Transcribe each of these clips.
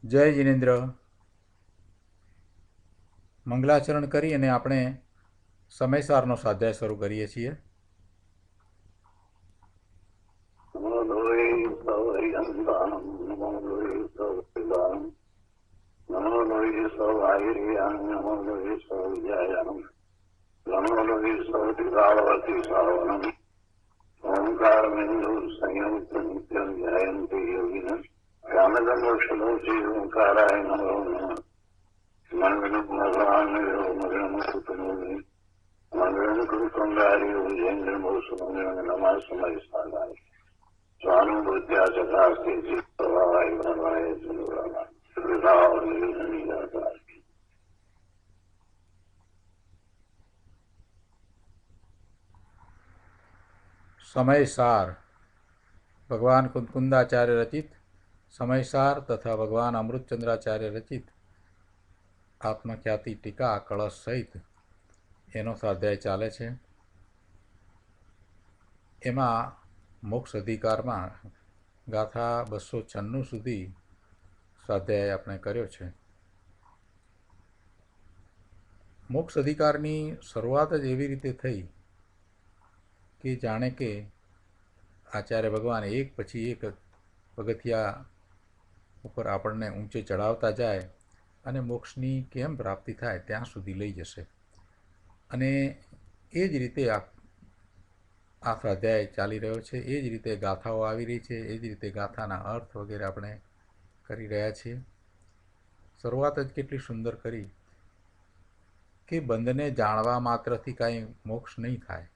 જય જિનેન્દ્ર. મંગલાચરણ કરી અને આપણે સમયસારનો સ્વાધ્યાય શરૂ કરીએ છીએ. ઓમકાર બિંદુ સંયુક્ત નિત્યમ ધ્યાયંતિ યોગિન રામદમોક્ષમૂર્તિ ઓંકારાય નમો નમઃ. મંગલમ ભગવાન મંગલમ કૃતમોની મંગલમ કૃતંગારી વિજેન્દ્રમોસુમંગલમ નમઃ સમય સાધાય સ્વાનુભૂત્યા ચકાસ્તે ચિત્તવાય ભવાય સુરામા સુરાવ નિર્ગતા. સમયસાર ભગવાન કુંદાચાર્ય રચિત સમયસાર તથા ભગવાન અમૃતચંદ્રાચાર્ય રચિત આત્મખ્યાતિ ટીકા કળશ સહિત એનો સ્વાધ્યાય ચાલે છે. એમાં મોક્ષ અધિકારમાં ગાથા 296 સુધી સ્વાધ્યાય આપણે કર્યો છે. મોક્ષ અધિકારની શરૂઆત જ એવી રીતે થઈ કે જાણે કે આચાર્ય ભગવાન એક પછી એક પગથિયા ઉપર આપણને ઊંચે ચડાવતા જાય અને મોક્ષની કેમ પ્રાપ્તિ થાય ત્યાં સુધી લઈ જશે. અને એ જ રીતે આ સ્વાધ્યાય ચાલી રહ્યો છે. એ જ રીતે ગાથાઓ આવી રહી છે. એ જ રીતે ગાથાના અર્થ વગેરે આપણે કરી રહ્યા છીએ. શરૂઆત જ કેટલી સુંદર કરી કે બંધને જાણવા માત્રથી કાંઈ મોક્ષ નહીં થાય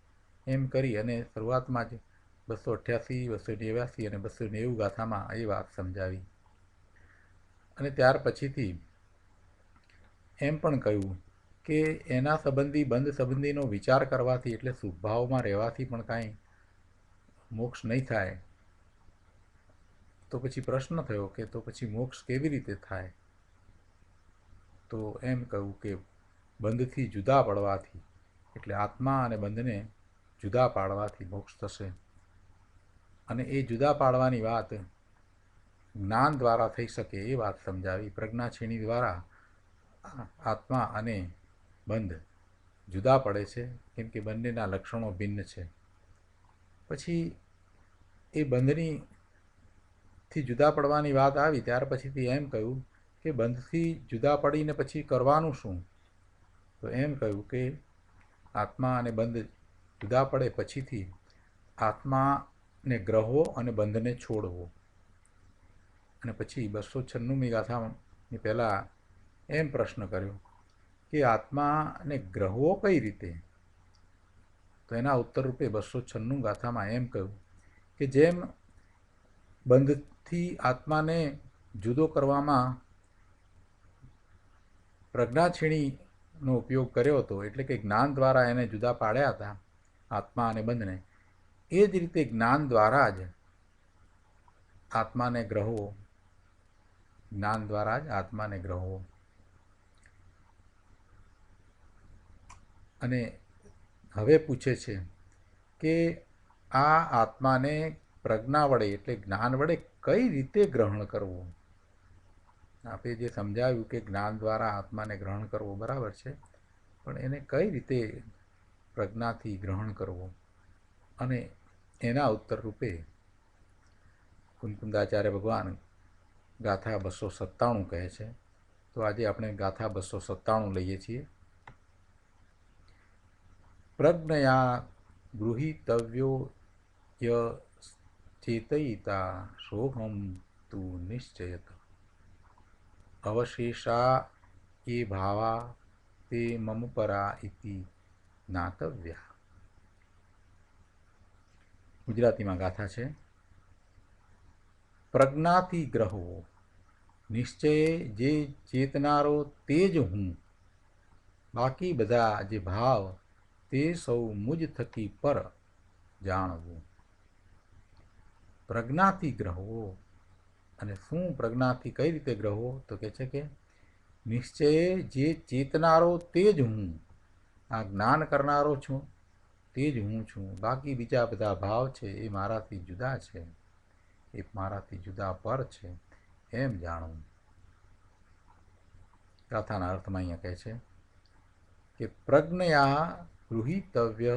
એમ કરી અને શરૂઆતમાં જ 288, 289 અને 290 ગાથામાં એ વાત સમજાવી. અને ત્યાર પછીથી એમ પણ કહ્યું કે એના સંબંધી બંધ સંબંધીનો વિચાર કરવાથી એટલે શુભભાવમાં રહેવાથી પણ કાંઈ મોક્ષ નહીં થાય. તો પછી પ્રશ્ન થયો કે તો પછી મોક્ષ કેવી રીતે થાય? તો એમ કહ્યું કે બંધથી જુદા પડવાથી એટલે આત્મા અને બંધને જુદા પાડવાથી મોક્ષ થશે. અને એ જુદા પાડવાની વાત જ્ઞાન દ્વારા થઈ શકે એ વાત સમજાવી. પ્રજ્ઞાક્ષેણી દ્વારા આત્મા અને બંધ જુદા પડે છે કેમ કે બંનેના લક્ષણો ભિન્ન છે. પછી એ બંધથી જુદા પડવાની વાત આવી ત્યાર પછીથી એમ કહ્યું કે બંધથી જુદા પડીને પછી કરવાનું શું? તો એમ કહ્યું કે આત્મા અને બંધ જુદા પડે પછીથી આત્માને ગ્રહવો અને બંધને છોડવો. અને પછી 296મી ગાથાની પહેલાં એમ પ્રશ્ન કર્યો કે આત્માને ગ્રહવો કઈ રીતે? તો એના ઉત્તર રૂપે 296 ગાથામાં એમ કહ્યું કે જેમ બંધથી આત્માને જુદો કરવામાં પ્રજ્ઞાક્ષેણીનો ઉપયોગ કર્યો હતો એટલે કે જ્ઞાન દ્વારા એને જુદા પાડ્યા હતા આત્મા અને બંધને, એ જ રીતે જ્ઞાન દ્વારા જ આત્માને ગ્રહવો. જ્ઞાન દ્વારા જ આત્માને ગ્રહવો. અને હવે પૂછે છે કે આ આત્માને પ્રજ્ઞા વડે એટલે જ્ઞાન વડે કઈ રીતે ગ્રહણ કરવું? આપણે જે સમજાવ્યું કે જ્ઞાન દ્વારા આત્માને ગ્રહણ કરવો બરાબર છે, પણ એને કઈ રીતે પ્રજ્ઞાથી ગ્રહણ કરવો? અને એના ઉત્તર રૂપે કુંદાચાર્ય ભગવાન ગાથા 297 કહે છે. તો આજે આપણે ગાથા 297 લઈએ છીએ. પ્રજ્ઞયા ગૃહીતવ્યો ય ચેતયિતા સોહમ તુ નિશ્ચયત અવશેષા એ ભાવા તે મમ પરા ઇતિ જ્ઞાતવ્યા. ગુજરાતીમાં ગાથા છે. પ્રજ્ઞાથી ગ્રહવો, નિશ્ચયે જે ચેતનારો તે જ હું, બાકી બધા જે ભાવ તે સૌ મુજ થકી પર જાણવું. પ્રજ્ઞાથી ગ્રહવો. અને શું પ્રજ્ઞાથી કઈ રીતે ગ્રહવો? તો કહે છે કે નિશ્ચયે જે ચેતનારો તે જ હું, આ જ્ઞાન કરનારો છું તે જ હું છું, બાકી બીજા બધા ભાવ છે એ મારાથી જુદા છે, એ મારાથી જુદા પર છે એમ જાણવું. ગાથાના અર્થમાં અહીંયા કહે છે કે પ્રજ્ઞયા ગૃહીતવ્ય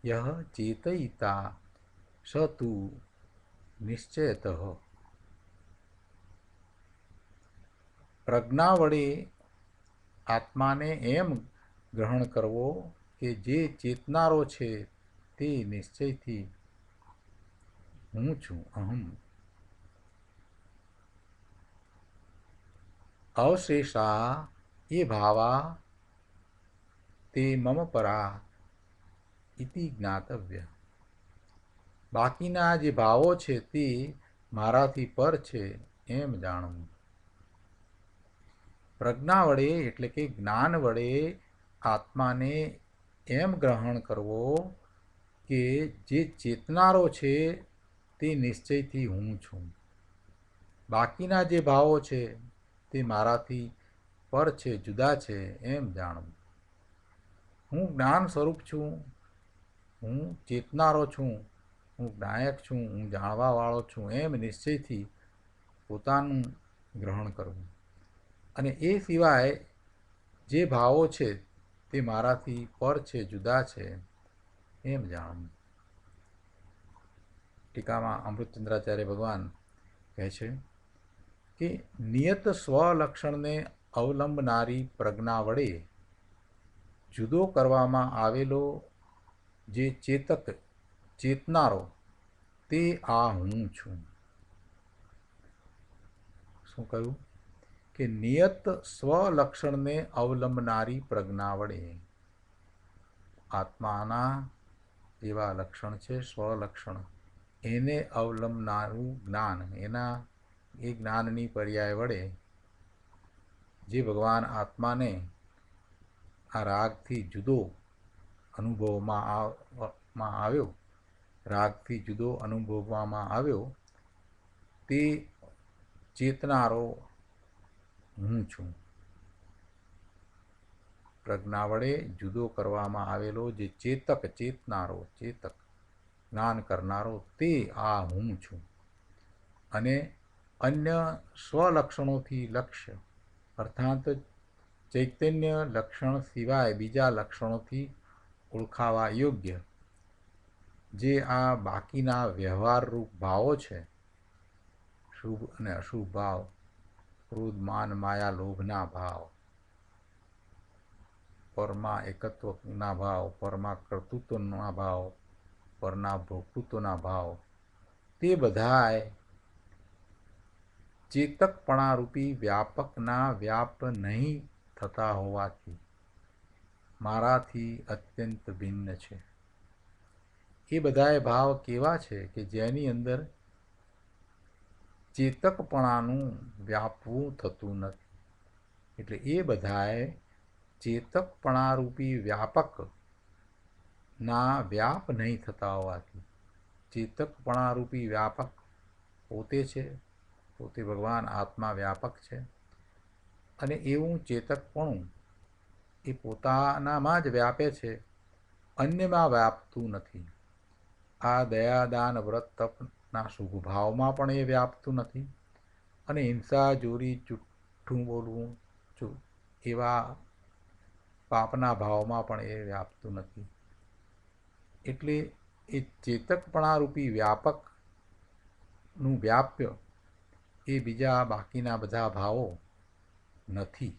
યહ ચેતયિતા સ તુ નિશ્ચયતઃ. પ્રજ્ઞા વડે આત્માને એમ ગ્રહણ કરવો કે જે ચેતનારો છે તે નિશ્ચયથી હું છું, અહમ. અવશેષા એ ભાવા તે મમ પરા ઇતિ જ્ઞાતવ્ય. બાકીના જે ભાવો છે તે મારાથી પર છે એમ જાણવું. પ્રજ્ઞા વડે એટલે કે જ્ઞાન વડે આત્માને એમ ગ્રહણ કરવો કે જે ચેતનારો છે તે નિશ્ચયથી હું છું. બાકીના જે ભાવો છે તે મારાથી પર છે, જુદા છે એમ જાણવું. હું જ્ઞાન સ્વરૂપ છું, હું ચેતનારો છું, હું જ્ઞાયક છું, હું જાણવાવાળો છું એમ નિશ્ચયથી પોતાનું ગ્રહણ કરવું. અને એ સિવાય જે ભાવો છે તે મારાથી પર છે, જુદા છે એમ જાણવું. ટીકામાં અમૃતચંદ્રાચાર્ય ભગવાન કહે છે કે નિયત સ્વલક્ષણને અવલંબનારી પ્રજ્ઞા વડે જુદો કરવામાં આવેલો જે ચેતક, ચેતનારો તે આ હું છું. શું કહ્યું? કે નિયત સ્વલક્ષણને અવલંબનારી પ્રજ્ઞા વડે આત્માના જેવા લક્ષણ છે સ્વલક્ષણ, એને અવલંબનારું જ્ઞાન, એના એ જ્ઞાનની પર્યાય વડે જે ભગવાન આત્માને આ રાગથી જુદો અનુભવવામાં આવ્યો, રાગથી જુદો અનુભવવામાં આવ્યો તે ચેતનારો હું છું. પ્રજ્ઞા વડે જુદો કરવામાં આવેલો જે ચેતક, ચેતનારો, ચેતક, જ્ઞાન કરનારો તે આ હું છું. અને અન્ય સ્વલક્ષણોથી લક્ષ્ય અર્થાત ચૈતન્ય લક્ષણ સિવાય બીજા લક્ષણોથી ઓળખાવા યોગ્ય જે આ બાકીના વ્યવહારરૂપ ભાવો છે, શુભ અને અશુભ ભાવ, ક્રોધ, માન, માયા, લોભના ભાવ, પરમાં એકત્વના ભાવ, પરમાં કર્તૃત્વના ભાવ, પરના ભોક્તૃત્વના ભાવ, તે બધાય ચેતકપણારૂપી વ્યાપકના વ્યાપ નહીં થતા હોવાથી મારાથી અત્યંત ભિન્ન છે. એ બધાય ભાવ કેવા છે કે જેની અંદર ચેતકપણાનું વ્યાપવું થતું નથી. એટલે એ બધાએ ચેતકપણારૂપી વ્યાપકના વ્યાપ નહીં થતા હોવાથી, ચેતકપણારૂપી વ્યાપક પોતે છે, પોતે ભગવાન આત્મા વ્યાપક છે. અને એવું ચેતકપણું એ પોતાનામાં જ વ્યાપે છે, અન્યમાં વ્યાપતું નથી. આ દયા, દાન, વ્રત, તપના શુભ ભાવમાં પણ એ વ્યાપતું નથી. અને હિંસા, ચોરી, જૂઠું બોલવું એવા પાપના ભાવમાં પણ એ વ્યાપતું નથી. એટલે એ ચેતકપણારૂપી વ્યાપકનું વ્યાપ્ય એ બીજા બાકીના બધા ભાવો નથી.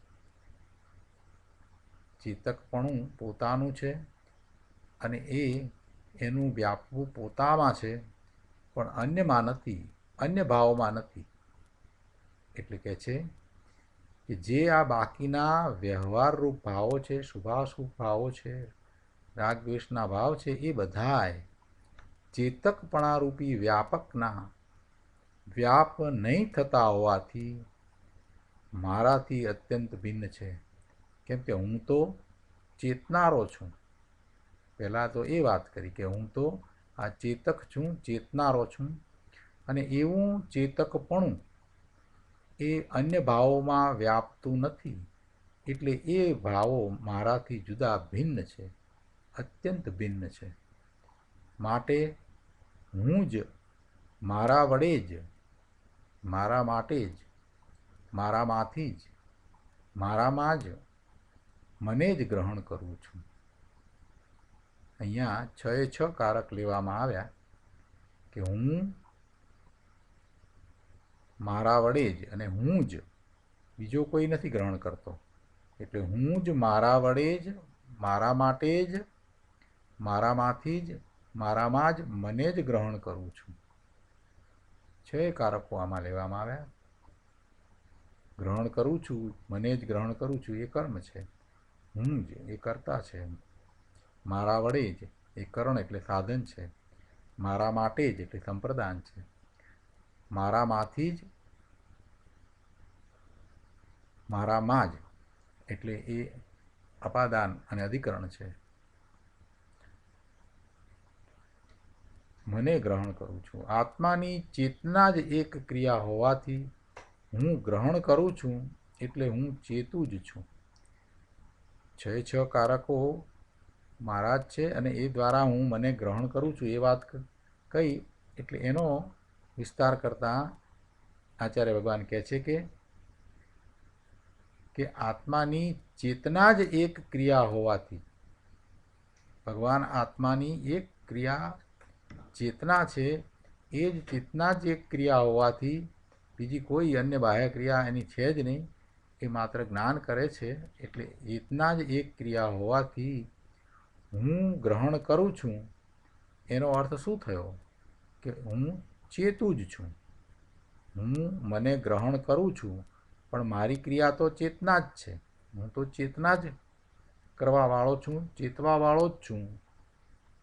ચેતકપણું પોતાનું છે અને એનું વ્યાપવું પોતામાં છે, પણ અન્યમાં નથી, અન્ય ભાવોમાં નથી. એટલે કહે છે કે જે આ બાકીના વ્યવહારરૂપ ભાવો છે, શુભાશુભ ભાવો છે, રાગ દ્વેષના ભાવ છે, એ બધાય ચેતકપણારૂપી વ્યાપકના વ્યાપ નહીં થતા હોવાથી મારાથી અત્યંત ભિન્ન છે. કેમ કે હું તો ચેતનારો છું. પહેલાં તો એ વાત કરી કે હું તો આ ચેતક છું, ચેતનારો છું. અને એવું ચેતકપણું એ અન્ય ભાવોમાં વ્યાપતું નથી. એટલે એ ભાવો મારાથી જુદા ભિન્ન છે, અત્યંત ભિન્ન છે. માટે હું જ મારા વડે જ, મારા માટે જ, મારામાંથી જ મારામાં જ મને જ ગ્રહણ કરું છું. અહીંયા 6 એ 6 કારક લેવામાં આવ્યા કે હું મારા વડે જ અને હું જ, બીજો કોઈ નથી ગ્રહણ કરતો. એટલે હું જ મારા વડે જ, મારા માટે જ, મારામાંથી જ, મારામાં જ મને જ ગ્રહણ કરું છું. 6 કારકો આમાં લેવામાં આવ્યા. ગ્રહણ કરું છું, મને જ ગ્રહણ કરું છું એ કર્મ છે. હું જ એ કર્તા છે. મારા વડે જ એ કરણ એટલે સાધન છે. મારા માટે જ એટલે સંપ્રદાન છે. મારામાંથી જ, મારામાં જ એટલે એ અપાદાન અને અધિકરણ છે. મને ગ્રહણ કરું છું. આત્માની ચેતના જ એક ક્રિયા હોવાથી હું ગ્રહણ કરું છું એટલે હું ચેતું જ છું. 6 કારકો મારા જ છે અને એ દ્વારા હું મને ગ્રહણ કરું છું એ વાત કહી. એટલે એનો વિસ્તાર કરતાં આચાર્ય ભગવાન કહે છે કે આત્માની ચેતના જ એક ક્રિયા હોવાથી, ભગવાન આત્માની એક ક્રિયા ચેતના છે, એ જ ચેતના જ એક ક્રિયા હોવાથી બીજી કોઈ અન્ય બાહ્ય ક્રિયા એની છે જ નહીં. એ માત્ર જ્ઞાન કરે છે. એટલે ચેતના જ એક ક્રિયા હોવાથી હું ગ્રહણ કરું છું. એનો અર્થ શું થયો કે હું ચેતું જ છું. હું મને ગ્રહણ કરું છું પણ મારી ક્રિયા તો ચેતના જ છે. હું તો ચેતના જ કરવાવાળો છું, ચેતવાવાળો જ છું.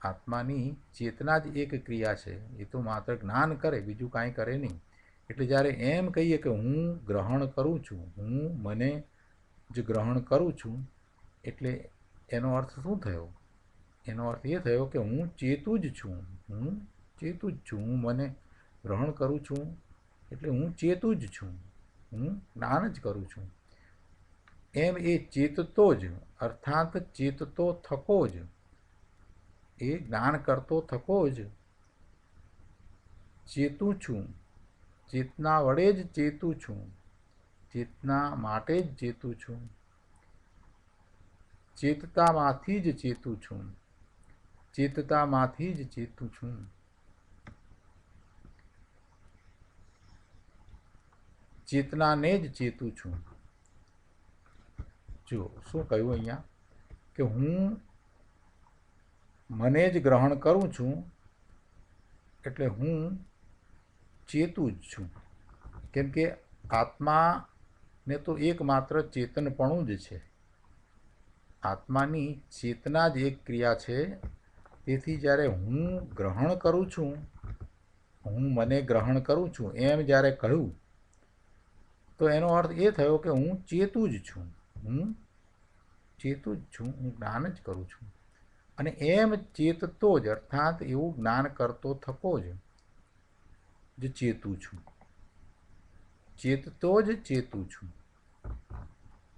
આત્માની ચેતના જ એક ક્રિયા છે. એ તો માત્ર જ્ઞાન કરે, બીજું કાંઈ કરે નહીં. એટલે જ્યારે એમ કહીએ કે હું ગ્રહણ કરું છું, હું મને જ ગ્રહણ કરું છું, એટલે એનો અર્થ શું થયો? એનો અર્થ એ થયો કે હું ચેતું જ છું. હું ચેતું જ છું. હું મને ગ્રહણ કરું છું એટલે હું ચેતું જ છું. હું જ્ઞાન જ કરું છું. એમ એ ચેતતો જ, અર્થાત ચેતતો થકો જ, એ જ્ઞાન કરતો થકો જ ચેતું છું. ચેતના વડે જ ચેતું છું. ચેતના માટે જ ચેતું છું. ચેતતામાંથી જ ચેતું છું. ચેતતામાંથી જ ચેતું છું. ચેતનાને જ ચેતું છું. જો શું કહ્યું અહીંયા કે હું મને જ ગ્રહણ કરું છું એટલે હું ચેતું જ છું. કેમ કે આત્માને તો એકમાત્ર ચેતનપણું જ છે. આત્માની ચેતના જ એક ક્રિયા છે. તેથી જ્યારે હું ગ્રહણ કરું છું, હું મને ગ્રહણ કરું છું એમ જ્યારે કહ્યું તો એનો અર્થ એ થયો કે હું ચેતું જ છું. હું ચેતું જ છું. હું જ્ઞાન જ કરું છું. અને એમ ચેતતો જ, અર્થાત એવું જ્ઞાન કરતો થકો જ ચેતું છું. ચેતતો જ ચેતું છું.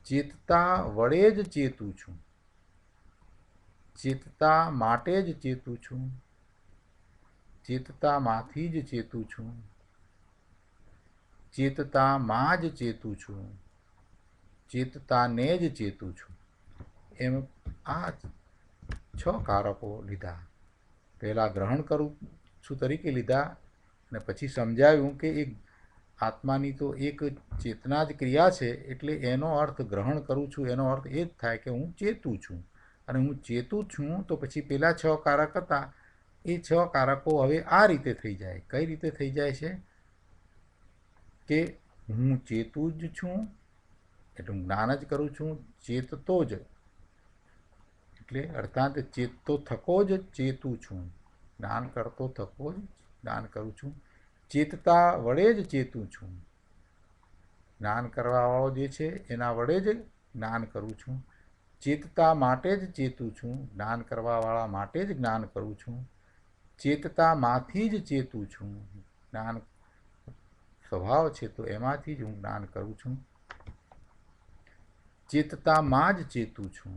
ચેતતા વડે જ ચેતું છું. ચેતતા માટે જ ચેતું છું. ચેતતામાંથી જ ચેતું છું. ચેતતામાં જ ચેતું છું. ચેતતાને જ ચેતું છું. એમ આ 6 કારકો લીધા. પહેલાં ગ્રહણ કરું છું તરીકે લીધા અને પછી સમજાવ્યું કે એક આત્માની તો એક ચેતના જ ક્રિયા છે. એટલે એનો અર્થ ગ્રહણ કરું છું એનો અર્થ એ જ થાય કે હું ચેતું છું. અને હું ચેતું છું તો પછી પેલા 6 કારક હતા એ 6 કારકો હવે આ રીતે થઈ જાય. કઈ રીતે થઈ જાય છે કે હું ચેતું જ છું એટલે હું જ્ઞાન જ કરું છું. ચેતતો જ એટલે અર્થાત ચેતતો થકો જ ચેતું છું. જ્ઞાન કરતો થકો જ જ્ઞાન કરું છું. ચેતતા વડે જ ચેતું છું. જ્ઞાન કરવાવાળો જે છે એના વડે જ જ્ઞાન કરું છું. ચેતતા માટે જ ચેતું છું. જ્ઞાન કરવાવાળા માટે જ જ્ઞાન કરું છું. ચેતતામાંથી જ ચેતું છું. જ્ઞાન સ્વભાવ છે તો એમાંથી જ હું જ્ઞાન કરું છું. ચેતતામાં જ ચેતું છું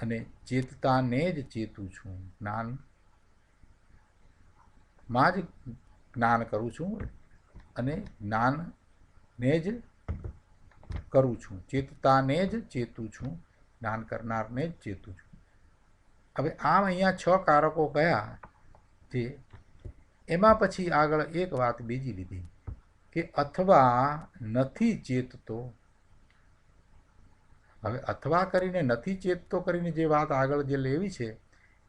અને ચેતતાને જ ચેતું છું. જ્ઞાનમાં જ જ્ઞાન કરું છું અને જ્ઞાનને જ કરું છું, ચેતતાને જ ચેતું છું, જ્ઞાન કરનારને જ ચેતું છું. હવે આમ અહીંયા 6 કારકો કયા જે એમાં પછી આગળ એક વાત બીજી લીધી કે અથવા નથી ચેતતો. હવે અથવા કરીને નથી ચેતતો કરીને જે વાત આગળ જે લેવી છે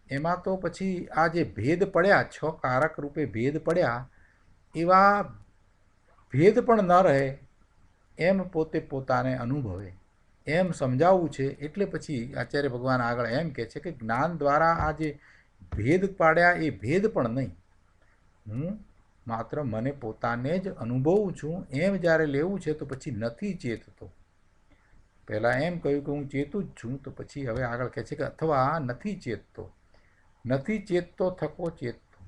એમાં તો પછી આ જે ભેદ પડ્યા, 6 કારક રૂપે ભેદ પડ્યા, એવા ભેદ પણ ન રહે એમ પોતે પોતાને અનુભવે એમ સમજાવવું છે. એટલે પછી આચાર્ય ભગવાન આગળ એમ કહે છે કે જ્ઞાન દ્વારા આ જે ભેદ પાડ્યા એ ભેદ પણ નહીં, હું માત્ર મને પોતાને જ અનુભવું છું એમ જ્યારે લેવું છે તો પછી નથી ચેતતો. પહેલાં એમ કહ્યું કે હું ચેતું જ છું, તો પછી હવે આગળ કહે છે કે અથવા નથી ચેતતો. નથી ચેતતો થકો ચેતતો,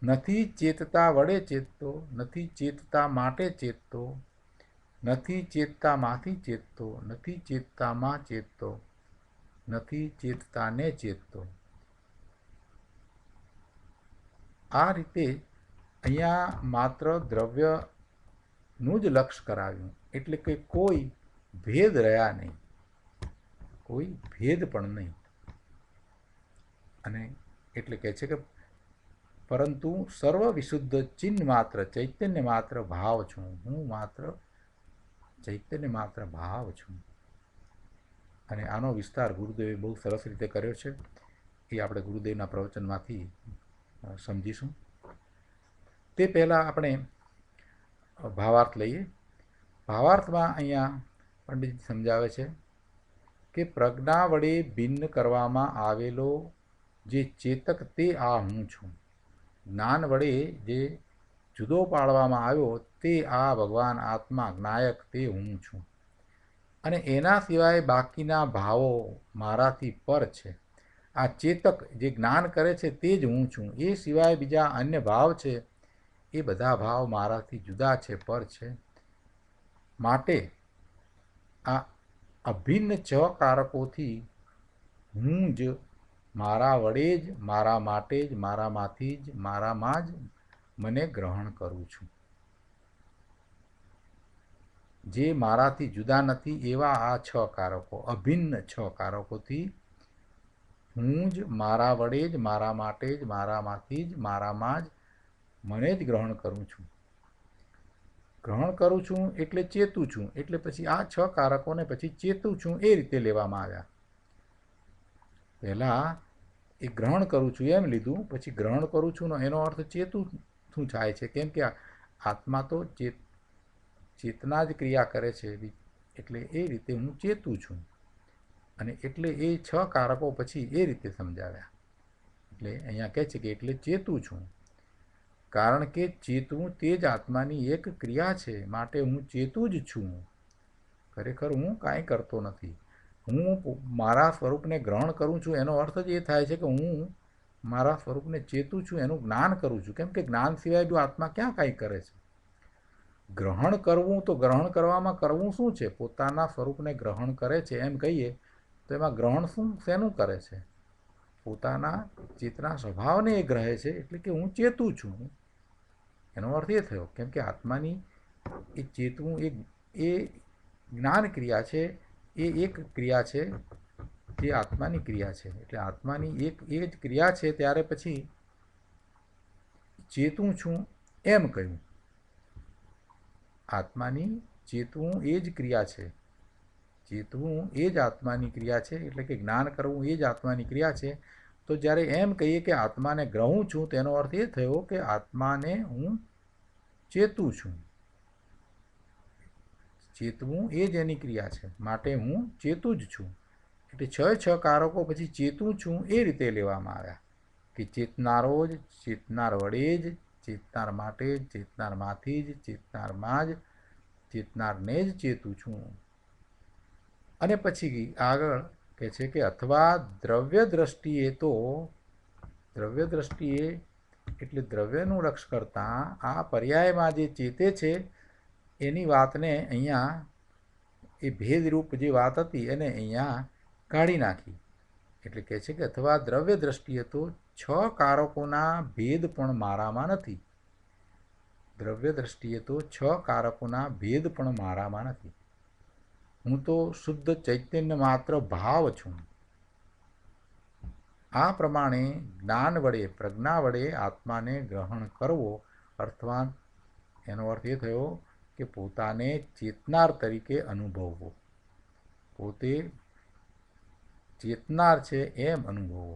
નથી ચેતતા વડે ચેતતો, નથી ચેતતા માટે ચેતતો, નથી ચેતતામાંથી ચેતતો, નથી ચેતતામાં ચેતતો, નથી ચેતતાને ચેતતો. આ રીતે અહીંયા માત્ર દ્રવ્યનું જ લક્ષ કરાવ્યું, એટલે કે કોઈ ભેદ રહ્યા નહીં, કોઈ ભેદ પણ નહીં. અને એટલે કહે છે કે પરંતુ સર્વ વિશુદ્ધ ચિહ્ન માત્ર ચૈતન્ય માત્ર ભાવ છું, હું માત્ર ચૈતન્ય માત્ર ભાવ છું. અને આનો વિસ્તાર ગુરુદેવે બહુ સરસ રીતે કર્યો છે, એ આપણે ગુરુદેવના પ્રવચનમાંથી સમજીશું. તે પહેલાં આપણે ભાવાર્થ લઈએ. ભાવાર્થમાં અહીંયા પંડિતજી સમજાવે છે કે પ્રજ્ઞા વડે ભિન્ન કરવામાં આવેલો જે ચેતક તે આ હું છું. જ્ઞાન વડે જે જુદો પાડવામાં આવ્યો તે આ ભગવાન આત્મા જ્ઞાયક તે હું છું. અને એના સિવાય બાકીના ભાવો મારાથી પર છે. આ ચેતક જે જ્ઞાન કરે છે તે જ હું છું. એ સિવાય બીજા અન્ય ભાવ છે એ બધા ભાવ મારાથી જુદા છે, પર છે. માટે આ અભિન્ન 6 કારકોથી હું જ મારા વડે જ, મારા માટે જ, મારામાંથી જ, મારામાં જ મને ગ્રહણ કરું છું. જે મારાથી જુદા નથી એવા આ 6 કારકો, અભિન્ન 6 કારકોથી હું જ મારા વડે જ, મારા માટે જ, મારામાંથી જ, મારામાં જ મને જ ગ્રહણ કરું છું. ગ્રહણ કરું છું એટલે ચેતું છું. એટલે પછી આ 6 કારકોને પછી ચેતું છું એ રીતે લેવામાં આવ્યા. પહેલાં એ ગ્રહણ કરું છું એમ લીધું, પછી ગ્રહણ કરું છું એનો અર્થ ચેતું શું થાય છે, કેમ કે આત્મા તો ચેતના જ ક્રિયા કરે છે, એટલે એ રીતે હું ચેતું છું. અને એટલે એ 6 કારકો પછી એ રીતે સમજાવ્યા. એટલે અહીંયા કહે છે કે એટલે ચેતું છું, કારણ કે ચેતવું તે જ આત્માની એક ક્રિયા છે, માટે હું ચેતું જ છું. ખરેખર હું કાંઈ કરતો નથી. હું મારા સ્વરૂપને ગ્રહણ કરું છું એનો અર્થ જ એ થાય છે કે હું મારા સ્વરૂપને ચેતું છું, એનું જ્ઞાન કરું છું. કેમ કે જ્ઞાન સિવાય જો આત્મા ક્યાં કાંઈ કરે છે. ગ્રહણ કરવું તો ગ્રહણ કરવામાં કરવું શું છે, પોતાના સ્વરૂપને ગ્રહણ કરે છે એમ કહીએ તો એમાં ગ્રહણ શું શેનું કરે છે, પોતાના ચેતના સ્વભાવને એ ગ્રહે છે. એટલે કે હું ચેતું છું એનો અર્થ એ થયો. કેમ કે આત્માની એ ચેતવું એ જ્ઞાન ક્રિયા છે, એ એક ક્રિયા છે જે આત્માની ક્રિયા છે. એટલે આત્માની એ જ ક્રિયા છે, ત્યારે પછી ચેતું છું એમ કહ્યું. આત્માની ચેતવું એ જ ક્રિયા છે, ચેતવું એ જ આત્માની ક્રિયા છે. એટલે કે જ્ઞાન કરવું એ જ આત્માની ક્રિયા છે. તો જ્યારે એમ કહીએ કે આત્માને ગ્રહું છું તેનો અર્થ એ થયો કે આત્માને હું ચેતું છું. ચેતવું એ જ એની ક્રિયા છે, માટે હું ચેતું જ છું. એટલે 6 કારકો પછી ચેતું છું એ રીતે લેવામાં આવ્યા કે ચેતનારો જ, ચેતનાર વડે જ, ચેતનાર માટે જ, ચેતનારમાંથી જ, ચેતનારમાં જ, ચેતનારને જ ચેતું છું. અને પછી આગળ કહે છે કે અથવા દ્રવ્ય દ્રષ્ટિએ તો, દ્રવ્ય દ્રષ્ટિએ એટલે દ્રવ્યનું લક્ષ કરતાં આ પર્યાયમાં જે ચેતે છે એની વાતને અહીંયા એ ભેદરૂપ જે વાત હતી એને અહીંયા કાઢી નાખી. એટલે કહે છે કે અથવા દ્રવ્ય દ્રષ્ટિએ તો 6 કારકોના ભેદ પણ મારામાં નથી. દ્રવ્ય દ્રષ્ટિએ તો 6 કારકોના ભેદ પણ મારામાં નથી. હું તો શુદ્ધ ચૈતન્ય માત્ર ભાવ છું. આ પ્રમાણે જ્ઞાન વડે પ્રજ્ઞા વડે આત્માને ગ્રહણ કરવો અર્થવાન એનો અર્થ એ થયો કે પોતાને ચેતનાર તરીકે અનુભવવો, પોતે ચેતનાર છે એમ અનુભવવો.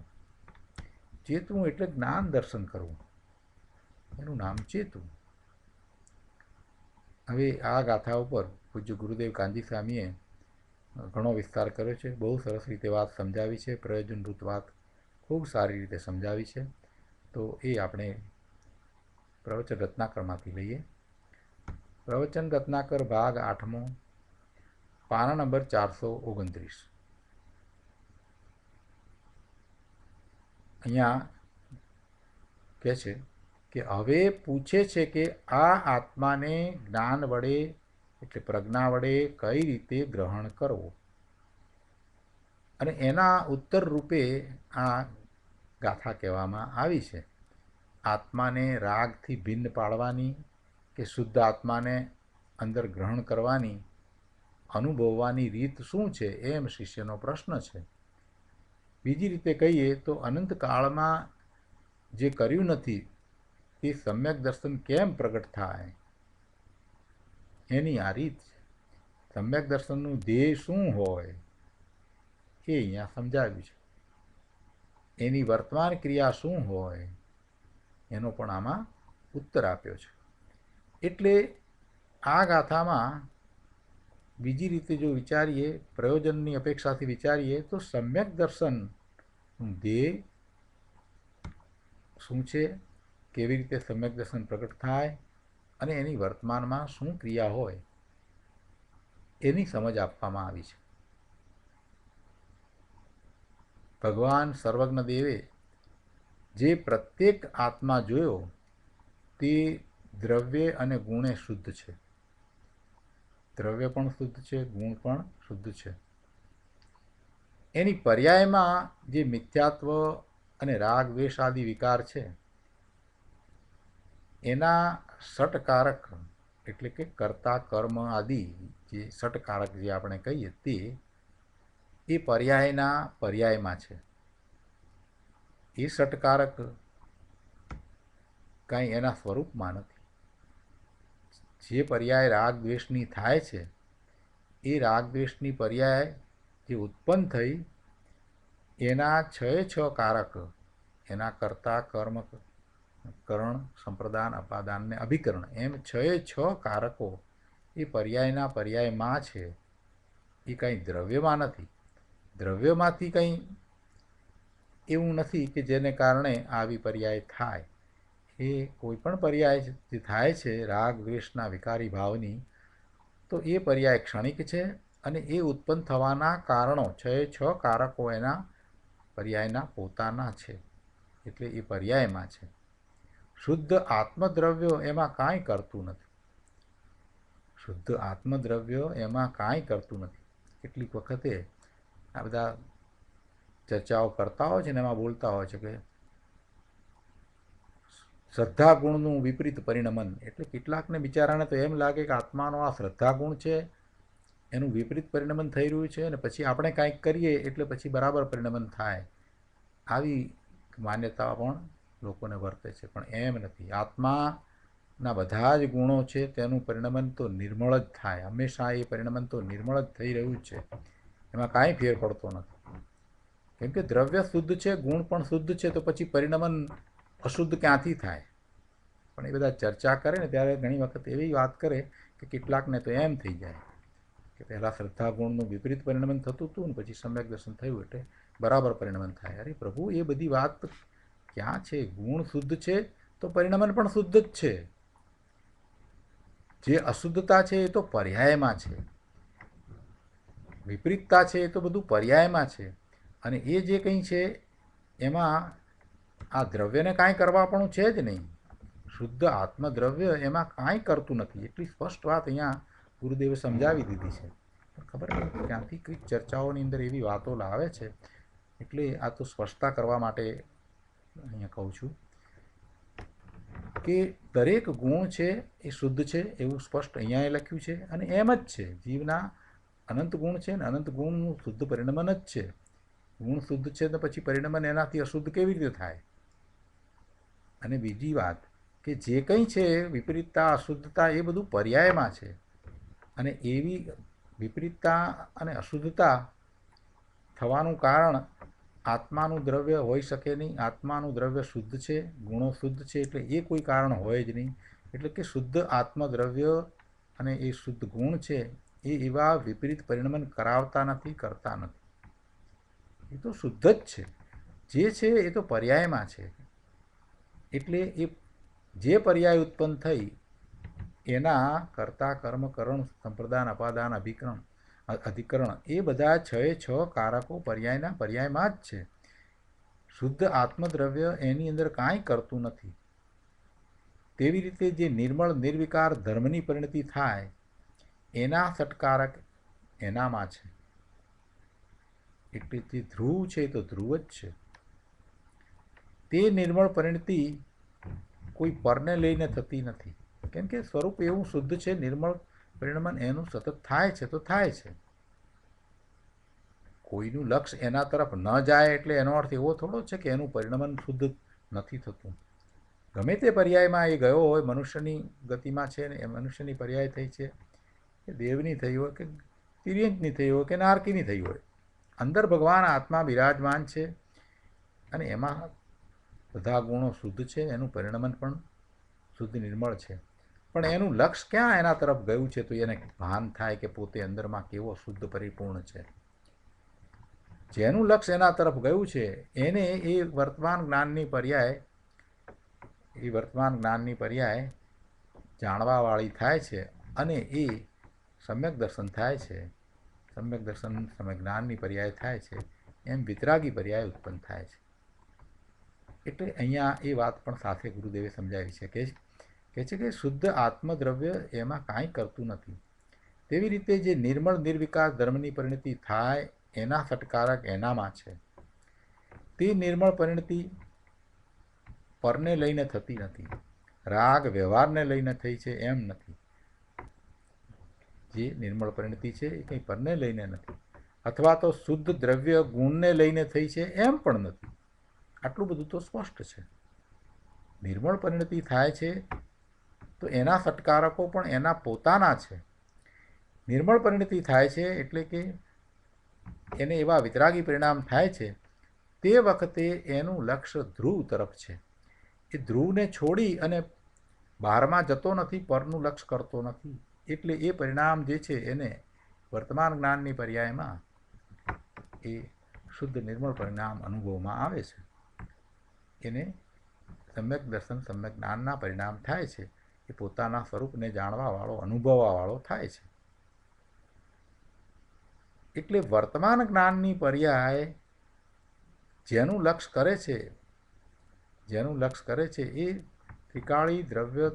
ચેતવું એટલે જ્ઞાન દર્શન કરવું, એનું નામ ચેતવું. હવે આ ગાથા ઉપર પૂજ્ય ગુરુદેવ કાંજી સ્વામીએ ઘણો વિસ્તાર કર્યો છે. બહુ સરસ રીતે વાત સમજાવી છે, પ્રયોજનભૂત વાત ખૂબ સારી રીતે સમજાવી છે. તો એ આપણે પ્રવચન રત્નાકરમાંથી લઈએ. પ્રવચન રત્નાકર ભાગ 8મો, પાના નંબર 429. અહીંયા કહે છે કે હવે પૂછે છે કે આ આત્માને જ્ઞાન વડે એટલે પ્રજ્ઞા વડે કઈ રીતે ગ્રહણ કરવો, અને એના ઉત્તર રૂપે આ ગાથા કહેવામાં આવી છે. આત્માને રાગથી ભિન્ન પાડવાની કે શુદ્ધ આત્માને અંદર ગ્રહણ કરવાની અનુભવવાની રીત શું છે એમ શિષ્યનો પ્રશ્ન છે. બીજી રીતે કહીએ તો અનંતકાળમાં જે કર્યું નથી તે સમ્યક દર્શન કેમ પ્રગટ થાય એની આ રીત છે. સમ્યક દર્શનનું ધ્યેય શું હોય એ અહીંયા સમજાવ્યું છે. એની વર્તમાન ક્રિયા શું હોય એનો પણ આમાં ઉત્તર આપ્યો છે. એટલે આ ગાથામાં બીજી રીતે જો વિચારીએ, પ્રયોજનની અપેક્ષાથી વિચારીએ તો સમ્યક દર્શનનું ધ્યેય શું છે, કેવી રીતે સમ્યક દર્શન પ્રગટ થાય અને એની વર્તમાનમાં શું ક્રિયા હોય એની સમજ આપવામાં આવી છે. ભગવાન સર્વજ્ઞ દેવે જે પ્રત્યેક આત્મા જોયો તે દ્રવ્ય અને ગુણે શુદ્ધ છે. દ્રવ્ય પણ શુદ્ધ છે, ગુણ પણ શુદ્ધ છે. એની પર્યાયમાં જે મિથ્યાત્વ અને રાગ દ્વેષ આદિ વિકાર છે એના ષટકારક એટલે કે કર્તા કર્મ આદિ જે ષટકારક જે આપણે કહીએ તે એ પર્યાયના પર્યાયમાં છે. એ ષટકારક કાંઈ એના સ્વરૂપમાં નથી. જે પર્યાય રાગ દ્વેષની થાય છે એ રાગ દ્વેષની પર્યાય જે ઉત્પન્ન થઈ એના 6 કારક, એના કર્તા કર્મ કરણ સંપ્રદાન અપાદાન ને અભિકરણ એમ 6 કારકો એ પર્યાયના પર્યાયમાં છે. એ કંઈ દ્રવ્યમાં નથી. દ્રવ્યમાંથી કંઈ એવું નથી કે જેને કારણે આવી પર્યાય થાય. એ કોઈ પણ પર્યાય જે થાય છે રાગ દ્વેષના વિકારી ભાવની, તો એ પર્યાય ક્ષણિક છે અને એ ઉત્પન્ન થવાના કારણો 6 કારકો એના પર્યાયના પોતાના છે, એટલે એ પર્યાયમાં છે. શુદ્ધ આત્મદ્રવ્યો એમાં કાંઈ કરતું નથી. શુદ્ધ આત્મદ્રવ્ય એમાં કાંઈ કરતું નથી. કેટલીક વખતે આ બધા ચર્ચાઓ કરતા હોય છે ને એમાં બોલતા હોય છે કે શ્રદ્ધા ગુણનું વિપરીત પરિણમન, એટલે કેટલાકને બિચારાને તો એમ લાગે કે આત્માનો આ શ્રદ્ધા ગુણ છે એનું વિપરીત પરિણમન થઈ રહ્યું છે અને પછી આપણે કાંઈક કરીએ એટલે પછી બરાબર પરિણમન થાય. આવી માન્યતા પણ લોકોને વર્તે છે, પણ એમ નથી. આત્માના બધા જ ગુણો છે તેનું પરિણમન તો નિર્મળ જ થાય. હંમેશા એ પરિણમન તો નિર્મળ જ થઈ રહ્યું છે, એમાં કાંઈ ફેર પડતો નથી. કેમ કે દ્રવ્ય શુદ્ધ છે, ગુણ પણ શુદ્ધ છે, તો પછી પરિણમન અશુદ્ધ ક્યાંથી થાય? પણ એ બધા ચર્ચા કરે ને ત્યારે ઘણી વખત એવી વાત કરે કે કેટલાકને તો એમ થઈ જાય કે પહેલાં શ્રદ્ધા ગુણનું વિપરીત પરિણમન થતું હતું ને પછી સમ્યક દર્શન થયું એટલે બરાબર પરિણમન થાય. અરે પ્રભુ, એ બધી વાત ક્યાં છે? ગુણ શુદ્ધ છે તો પરિણમન પણ શુદ્ધ જ છે. જે અશુદ્ધતા છે એ તો પર્યાયમાં છે, વિપરીતતા છે એ તો બધું પર્યાયમાં છે. અને એ જે કંઈ છે એમાં આ દ્રવ્યને કાંઈ કરવા પણ છે જ નહીં. શુદ્ધ આત્મદ્રવ્ય એમાં કાંઈ કરતું નથી. એટલી સ્પષ્ટ વાત અહીંયા ગુરુદેવે સમજાવી દીધી છે. પણ ખબર નહીં ક્યાંથી કંઈક ચર્ચાઓની અંદર એવી વાતો લાવે છે, એટલે આ તો સ્પષ્ટતા કરવા માટે અહીંયા કહું છું કે દરેક ગુણ છે એ શુદ્ધ છે એવું સ્પષ્ટ અહીંયા લખ્યું છે. અને એમ જ છે જીવના અનંત ગુણ છે ને અનંત ગુણનું શુદ્ધ પરિણમન જ છે. ગુણ શુદ્ધ છે તો પછી પરિણમન એનાથી અશુદ્ધ કેવી રીતે થાય? અને બીજી વાત કે જે કંઈ છે વિપરીતતા અશુદ્ધતા એ બધું પર્યાયમાં છે, અને એવી વિપરીતતા અને અશુદ્ધતા થવાનું કારણ આત્માનું દ્રવ્ય હોઈ શકે નહીં. આત્માનું દ્રવ્ય શુદ્ધ છે, ગુણો શુદ્ધ છે, એટલે એ કોઈ કારણ હોય જ નહીં. એટલે કે શુદ્ધ આત્મદ્રવ્ય અને એ શુદ્ધ ગુણ છે એ એવા વિપરીત પરિણમન કરાવતા નથી, કરતા નથી. એ તો શુદ્ધ જ છે. જે છે એ તો પર્યાયમાં છે. એટલે એ જે પર્યાય ઉત્પન્ન થઈ એના કર્તા કર્મ કરણ સંપ્રદાન અપાદાન અધિકરણ એ બધા 6 કારકો પર્યાયના પર્યાયમાં જ છે. શુદ્ધ આત્મદ્રવ્ય એની અંદર કાંઈ કરતું નથી. તેવી રીતે જે નિર્મળ નિર્વિકાર ધર્મની પરિણતિ થાય એના સટકારક એનામાં છે. એટલે જે ધ્રુવ છે તો ધ્રુવ જ છે. તે નિર્મળ પરિણતિ કોઈ પરને લઈને થતી નથી, કેમ કે સ્વરૂપ એવું શુદ્ધ છે. નિર્મળ પરિણમન એનું સતત થાય છે તો થાય છે. કોઈનું લક્ષ એના તરફ ન જાય એટલે એનો અર્થ એવો થોડો છે કે એનું પરિણમન શુદ્ધ નથી થતું. ગમે તે પર્યાયમાં એ ગયો હોય, મનુષ્યની ગતિમાં છે ને એ મનુષ્યની પર્યાય થઈ છે, કે દેવની થઈ હોય, કે તિર્યંકની થઈ હોય, કે નારકીની થઈ હોય, અંદર ભગવાન આત્મા બિરાજમાન છે અને એમાં બધા ગુણો શુદ્ધ છે. એનું પરિણમન પણ શુદ્ધ નિર્મળ છે. પણ એનું લક્ષ ક્યાં એના તરફ ગયું છે તો એને ભાન થાય કે પોતે અંદરમાં કેવો શુદ્ધ પરિપૂર્ણ છે. જેનું લક્ષ એના તરફ ગયું છે એને એ વર્તમાન જ્ઞાનની પર્યાય જાણવાવાળી થાય છે, અને એ સમ્યક દર્શન થાય છે. સમ્યક દર્શન સમ્યક જ્ઞાનની પર્યાય થાય છે, એમ વિતરાગી પર્યાય ઉત્પન્ન થાય છે. એટલે અહીંયા એ વાત પણ સાથે ગુરુદેવે સમજાવી છે કે છે કે શુદ્ધ આત્મદ્રવ્ય એમાં કાંઈ કરતું નથી. તેવી રીતે જે નિર્મળ નિર્વિકાર ધર્મની પરિણતિ થાય એના સટકારક એનામાં છે. તે નિર્મળ પરિણતિ પરને લઈને થતી નથી, રાગ વ્યવહારને લઈને થઈ છે એમ નથી. જે નિર્મળ પરિણતિ છે એ કંઈ પરને લઈને નથી, અથવા તો શુદ્ધ દ્રવ્ય ગુણને લઈને થઈ છે એમ પણ નથી. આટલું બધું તો સ્પષ્ટ છે. નિર્મળ પરિણતિ થાય છે તો એના સટકારકો પણ એના પોતાના છે. નિર્મળ પરિણતિ થાય છે એટલે કે એને એવા વિતરાગી પરિણામ થાય છે, તે વખતે એનું લક્ષ્ય ધ્રુવ તરફ છે. એ ધ્રુવને છોડી અને બહારમાં જતો નથી, પરનું લક્ષ્ય કરતો નથી. એટલે એ પરિણામ જે છે એને વર્તમાન જ્ઞાનની પર્યાયમાં એ શુદ્ધ નિર્મળ પરિણામ અનુભવમાં આવે છે. એને સમ્યક દર્શન સમ્યક જ્ઞાનના પરિણામ થાય છે. એ પોતાના સ્વરૂપને જાણવાવાળો અનુભવવાવાળો થાય છે. એટલે વર્તમાન જ્ઞાનની પર્યાય જેનું લક્ષ કરે છે એ ત્રિકાળી દ્રવ્ય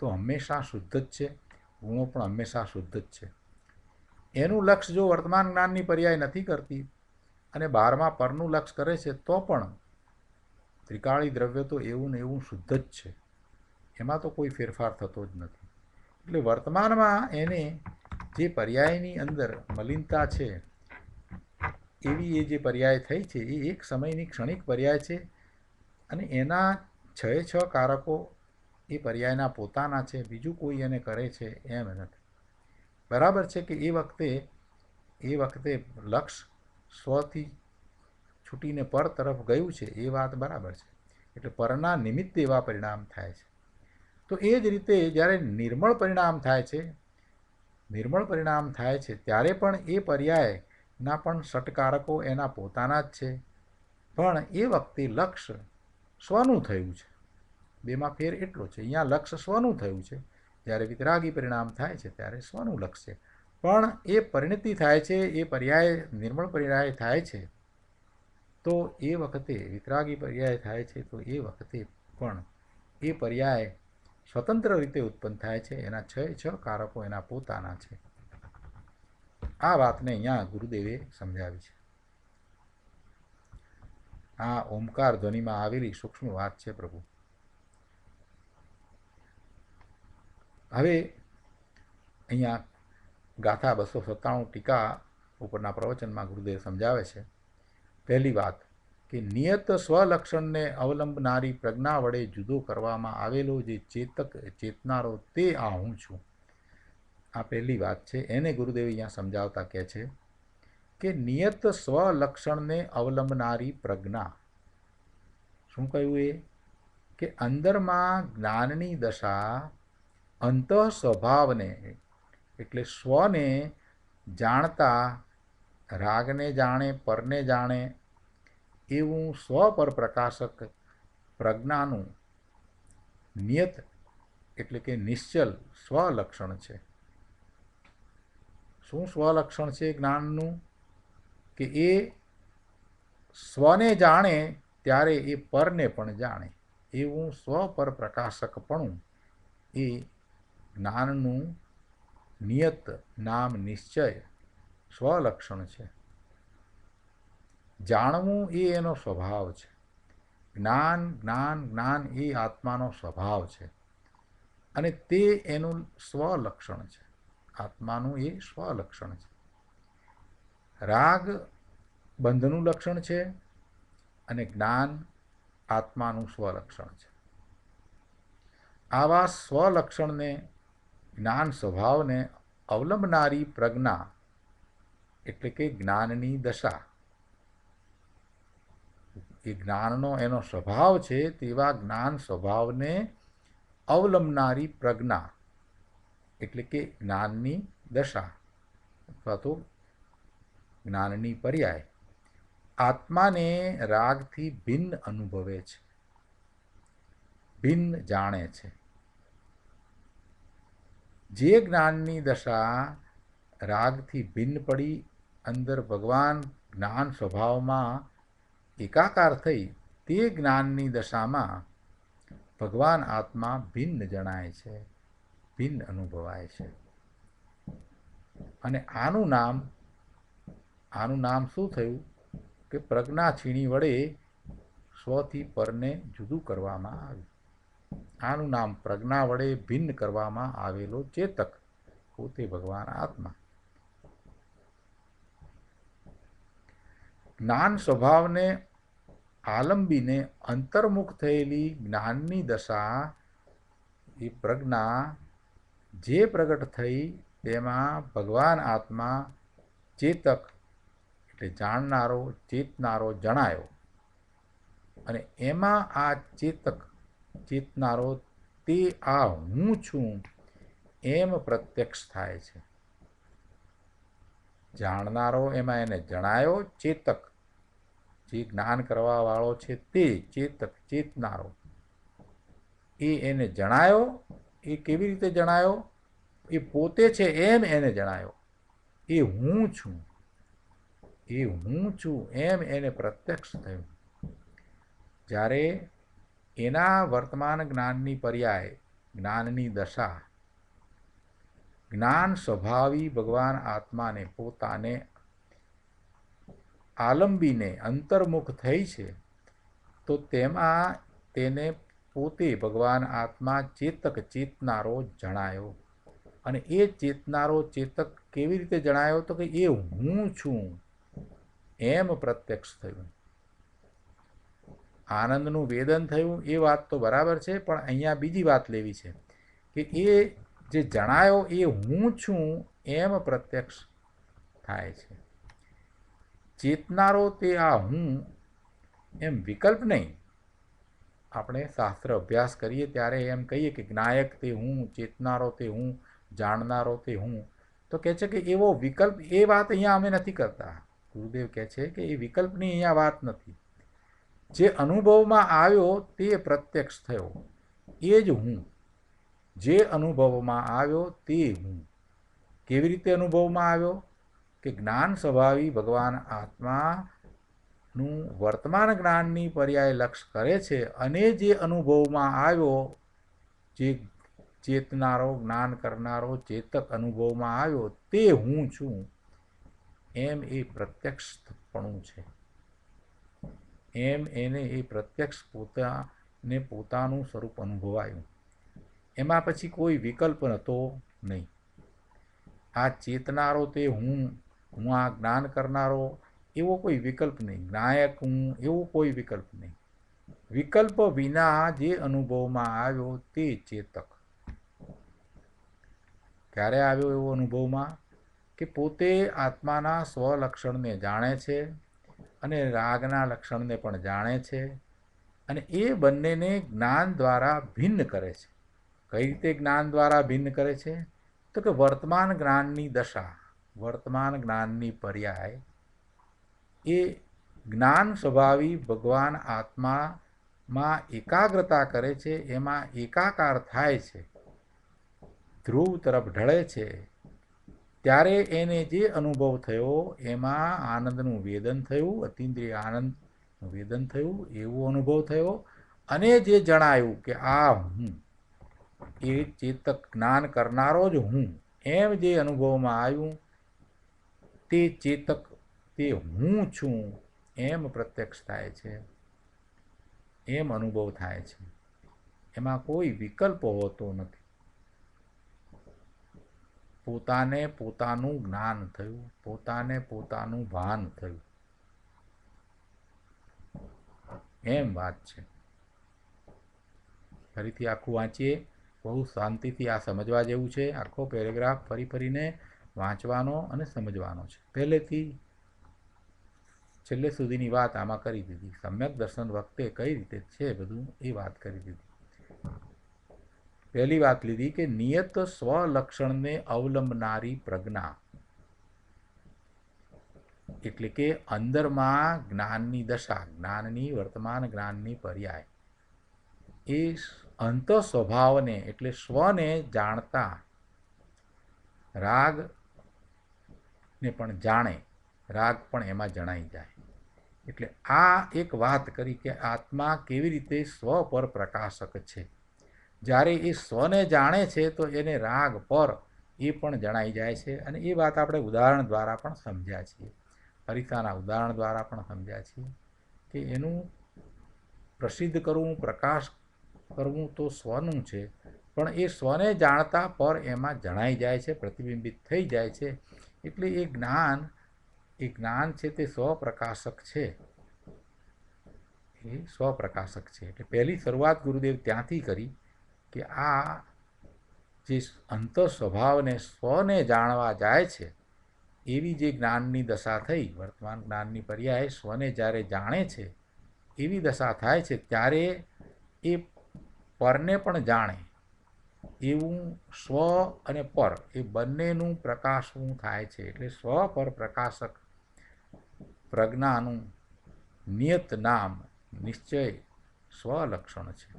તો હંમેશા શુદ્ધ જ છે, ગુણો પણ હંમેશા શુદ્ધ જ છે. એનું લક્ષ જો વર્તમાન જ્ઞાનની પર્યાય નથી કરતી અને બહારમાં પરનું લક્ષ કરે છે તો પણ ત્રિકાળી દ્રવ્ય તો એવું ને એવું શુદ્ધ જ છે. એમાં તો કોઈ ફેરફાર થતો જ નથી. એટલે વર્તમાનમાં એને જે પર્યાયની અંદર મલિનતા છે એવી એ જે પર્યાય થઈ છે એ એક સમયની ક્ષણિક પર્યાય છે, અને એના 6 કારકો એ પર્યાયના પોતાના છે. બીજું કોઈ એને કરે છે એમ નથી. બરાબર છે કે એ વખતે લક્ષ સ્વથી છૂટીને પર તરફ ગયું છે, એ વાત બરાબર છે. એટલે પરના નિમિત્તે એવા પરિણામ થાય છે. તો એ જ રીતે જ્યારે નિર્મળ પરિણામ થાય છે ત્યારે પણ એ પર્યાયના પણ ષટકારકો એના પોતાના જ છે. પણ એ વખતે લક્ષ્ય સ્વનું થયું છે. બેમાં ફેર એટલો છે. અહીંયા લક્ષ્ય સ્વનું થયું છે, જ્યારે વિતરાગી પરિણામ થાય છે ત્યારે સ્વનું લક્ષ્ય છે. પણ એ પરિણતિ થાય છે, એ પર્યાય નિર્મળ પર્યાય થાય છે, તો એ વખતે વિતરાગી પર્યાય થાય છે તો એ વખતે પણ એ પર્યાય સ્વતંત્ર રીતે ઉત્પન્ન થાય છે. એના 6 કારકો એના પોતાના છે. આ વાતને અહીંયા ગુરુદેવે સમજાવી છે. આ ઓમકાર ધ્વનિમાં આવેલી સૂક્ષ્મ વાત છે પ્રભુ. હવે અહીંયા ગાથા 297 ટીકા ઉપરના પ્રવચનમાં ગુરુદેવ સમજાવે છે. પહેલી વાત કે નિયત સ્વલક્ષણને અવલંબનારી પ્રજ્ઞા વડે જુદો કરવામાં આવેલો જે ચેતનારો તે આ હું છું. આ પહેલી વાત છે. એને ગુરુદેવ અહીંયા સમજાવતા કહે છે કે નિયત સ્વલક્ષણને અવલંબનારી પ્રજ્ઞા. શું કહ્યું એ? કે અંદરમાં જ્ઞાનની દશા અંતઃ સ્વભાવને એટલે સ્વને જાણતા, રાગને જાણે, પરને જાણે એવું સ્વ પર પ્રકાશક પ્રજ્ઞાનું નિયત એટલે કે નિશ્ચલ સ્વલક્ષણ છે. શું સ્વલક્ષણ છે જ્ઞાનનું? કે એ સ્વને જાણે ત્યારે એ પરને પણ જાણે એવું સ્વ પર પ્રકાશકપણું એ જ્ઞાનનું નિયત નામ નિશ્ચય સ્વલક્ષણ છે. જાણવું એ એનો સ્વભાવ છે. જ્ઞાન જ્ઞાન જ્ઞાન એ આત્માનો સ્વભાવ છે અને તે એનું સ્વલક્ષણ છે. આત્માનું એ સ્વલક્ષણ છે. રાગ બંધનું લક્ષણ છે અને જ્ઞાન આત્માનું સ્વલક્ષણ છે. આવા સ્વલક્ષણને જ્ઞાન સ્વભાવને અવલંબનારી પ્રજ્ઞા એટલે કે જ્ઞાનની દશા, એ જ્ઞાનનો એનો સ્વભાવ છે તેવા જ્ઞાન સ્વભાવને અવલંબનારી પ્રજ્ઞા એટલે કે જ્ઞાનની દશા અથવા તો જ્ઞાનની પર્યાય આત્માને રાગથી ભિન્ન અનુભવે છે, ભિન્ન જાણે છે. જે જ્ઞાનની દશા રાગથી ભિન્ન પડી અંદર ભગવાન જ્ઞાન સ્વભાવમાં એકાકાર થઈ, તે જ્ઞાનની દશામાં ભગવાન આત્મા ભિન્ન જણાય છે, ભિન્ન અનુભવાય છે. અને આનું નામ શું થયું? કે પ્રજ્ઞા છીણી વડે સ્વથી પરને જુદું કરવામાં આવ્યું. આનું નામ પ્રજ્ઞા વડે ભિન્ન કરવામાં આવેલો ચેતક પોતે ભગવાન આત્મા. જ્ઞાન સ્વભાવને આલંબીને અંતર્મુખ થયેલી જ્ઞાનની દશા એ પ્રજ્ઞા જે પ્રગટ થઈ તેમાં ભગવાન આત્મા ચેતક એટલે જાણનારો, ચેતનારો જણાયો અને એમાં આ ચેતક ચેતનારો તે આ હું છું એમ પ્રત્યક્ષ થાય છે. જાણનારો એમાં એને જણાયો, ચેતક જે જ્ઞાન કરવા વાળો છે તે ચેતક ચેતનારો એ એને જણાયો. એ કેવી રીતે જણાયો? એ પોતે છે એમ એને જણાયો. એ હું છું, એ હું છું એમ એને પ્રત્યક્ષ થયું. જ્યારે એના વર્તમાન જ્ઞાનની પર્યાય જ્ઞાનની દશા જ્ઞાન સ્વભાવી ભગવાન આત્માને પોતાને આલંબીને અંતર્મુખ થઈ છે, તો તેમાં તેને પોતે ભગવાન આત્મા ચેતક ચેતનારો જણાયો. અને એ ચેતનારો ચેતક કેવી રીતે જણાયો? તો કે એ હું છું એમ પ્રત્યક્ષ થયું. આનંદનું વેદન થયું એ વાત તો બરાબર છે, પણ અહીંયા બીજી વાત લેવી છે કે એ જે જણાયો એ હું છું એમ પ્રત્યક્ષ થાય છે. ચેતનારો તે આ હું એમ વિકલ્પ નહીં. આપણે શાસ્ત્ર અભ્યાસ કરીએ ત્યારે એમ કહીએ કે જ્ઞાયક તે હું, ચેતનારો તે હું, જાણનારો તે હું, તો કહે છે કે એવો વિકલ્પ, એ વાત અહીંયા અમે નથી કરતા. ગુરુદેવ કહે છે કે એ વિકલ્પની અહીંયા વાત નથી. જે અનુભવમાં આવ્યો તે પ્રત્યક્ષ થયો એ જ હું. જે અનુભવમાં આવ્યો તે હું. કેવી રીતે અનુભવમાં આવ્યો? કે જ્ઞાન સ્વભાવી ભગવાન આત્માનું વર્તમાન જ્ઞાનની પર્યાય લક્ષ કરે છે અને જે અનુભવમાં આવ્યો, જે ચેતનારો, જ્ઞાન કરનારો ચેતક અનુભવમાં આવ્યો તે હું છું એમ એ પ્રત્યક્ષપણું છે. એમ એને એ પ્રત્યક્ષ પોતાને પોતાનું સ્વરૂપ અનુભવાયું. એમાં પછી કોઈ વિકલ્પ નહોતો નહીં. આ ચેતનારો તે હું આ જ્ઞાન કરનારો એવો કોઈ વિકલ્પ નહીં, જ્ઞાયક હું એવો કોઈ વિકલ્પ નહીં. વિકલ્પ વિના જે અનુભવમાં આવ્યો તે ચેતક. ક્યારે આવ્યો એવો અનુભવમાં? કે પોતે આત્માના સ્વલક્ષણને જાણે છે અને રાગના લક્ષણને પણ જાણે છે, અને એ બંનેને જ્ઞાન દ્વારા ભિન્ન કરે છે. કઈ રીતે જ્ઞાન દ્વારા ભિન્ન કરે છે? તો કે વર્તમાન જ્ઞાનની દશા, વર્તમાન જ્ઞાનની પર્યાય એ જ્ઞાન સ્વભાવી ભગવાન આત્મામાં એકાગ્રતા કરે છે, એમાં એકાકાર થાય છે, ધ્રુવ તરફ ઢળે છે. ત્યારે એને જે અનુભવ થયો એમાં આનંદનું વેદન થયું, અતિન્દ્રિય આનંદનું વેદન થયું, એવો અનુભવ થયો. અને જે જણાયું કે આ હું એ ચેતક જ્ઞાન કરનારો જ હું, એમ જે અનુભવમાં આવ્યું તે ચેતક તે હું છું એમ પ્રત્યક્ષ થાય છે, એમ અનુભવ થાય છે. એમાં કોઈ વિકલ્પ હોતો નથી. પોતાને પોતાનું જ્ઞાન થયું, પોતાને પોતાનું ભાન થયું, એમ વાત છે. ફરીથી આખું વાંચીએ, બહુ શાંતિથી આ સમજવા જેવું છે. આખો પેરેગ્રાફ ફરીને વાંચવાનો અને સમજવાનો છે. પહેલેથી છેલ્લે સુધીની વાત આમાં કરી દીધી. સમ્યક દર્શન વખતે કઈ રીતે છે બધું એ વાત કરી દીધી. પહેલી વાત લીધી કે નિયત સ્વલક્ષણને અવલંબનારી પ્રજ્ઞા, એટલે કે અંદરમાં જ્ઞાનની દશા, જ્ઞાનની વર્તમાન જ્ઞાનની પર્યાય એ અંત સ્વભાવને એટલે સ્વને જાણતા રાગને પણ જાણે, રાગ પણ એમાં જણાઈ જાય. એટલે આ એક વાત કરી કે આત્મા કેવી રીતે સ્વ પર પ્રકાશક છે. જ્યારે એ સ્વને જાણે છે તો એને રાગ પર એ પણ જણાઈ જાય છે. અને એ વાત આપણે ઉદાહરણ દ્વારા પણ સમજ્યા છીએ, હરિતાના ઉદાહરણ દ્વારા પણ સમજ્યા છીએ કે એનું પ્રસિદ્ધ કરવું, પ્રકાશ કરવું તો સ્વનું છે, પણ એ સ્વને જાણતા પર એમાં જણાઈ જાય છે, પ્રતિબિંબિત થઈ જાય છે. એટલે એ જ્ઞાન છે તે સ્વપ્રકાશક છે, એ સ્વપ્રકાશક છે. એટલે પહેલી શરૂઆત ગુરુદેવ ત્યાંથી કરી કે આ જે અંત સ્વભાવને સ્વને જાણવા જાય છે એવી જે જ્ઞાનની દશા થઈ, વર્તમાન જ્ઞાનની પર્યાય સ્વને જ્યારે જાણે છે એવી દશા થાય છે, ત્યારે એ પરને પણ જાણે એવું સ્વ અને પર એ બંનેનું પ્રકાશવું થાય છે. એટલે સ્વ પર પ્રકાશક પ્રજ્ઞાનું નિયત નામ નિશ્ચય સ્વલક્ષણ છે.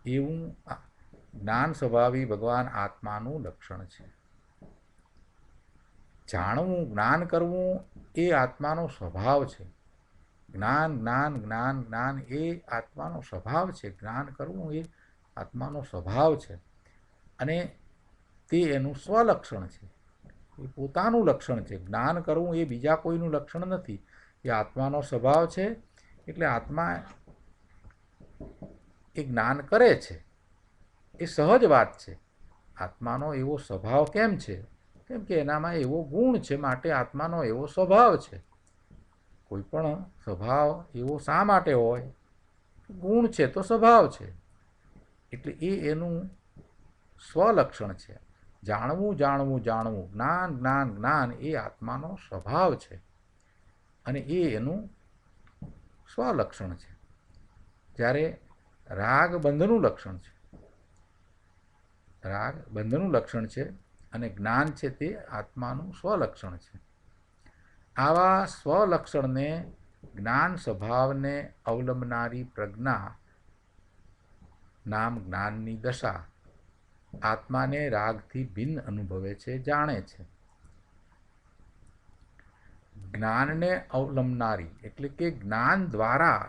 એવું જ્ઞાન સ્વભાવી ભગવાન આત્માનું લક્ષણ છે. જાણવું, જ્ઞાન કરવું એ આત્માનો સ્વભાવ છે. જ્ઞાન જ્ઞાન જ્ઞાન જ્ઞાન એ આત્માનો સ્વભાવ છે. જ્ઞાન કરવું એ આત્માનો સ્વભાવ છે, અને તે એનું સ્વલક્ષણ છે, એ પોતાનું લક્ષણ છે. જ્ઞાન કરવું એ બીજા કોઈનું લક્ષણ નથી, એ આત્માનો સ્વભાવ છે. એટલે આત્મા એ જ્ઞાન કરે છે, એ સહજ વાત છે. આત્માનો એવો સ્વભાવ કેમ છે? કેમ કે એનામાં એવો ગુણ છે, માટે આત્માનો એવો સ્વભાવ છે. કોઈ પણ સ્વભાવ એવો શા માટે હોય? ગુણ છે તો સ્વભાવ છે. એટલે એ એનું સ્વલક્ષણ છે. જાણવું જાણવું જાણવું, જ્ઞાન જ્ઞાન જ્ઞાન એ આત્માનો સ્વભાવ છે, અને એ એનું સ્વલક્ષણ છે. જ્યારે રાગ બંધનું લક્ષણ છે, રાગ બંધનું લક્ષણ છે, અને જ્ઞાન છે તે આત્માનું સ્વલક્ષણ છે. આવા સ્વલક્ષણને જ્ઞાન સ્વભાવને અવલંબનારી પ્રજ્ઞા નામ જ્ઞાનની દશા આત્માને રાગથી ભિન્ન અનુભવે છે, જાણે છે. જ્ઞાનને અવલંબનારી એટલે કે જ્ઞાન દ્વારા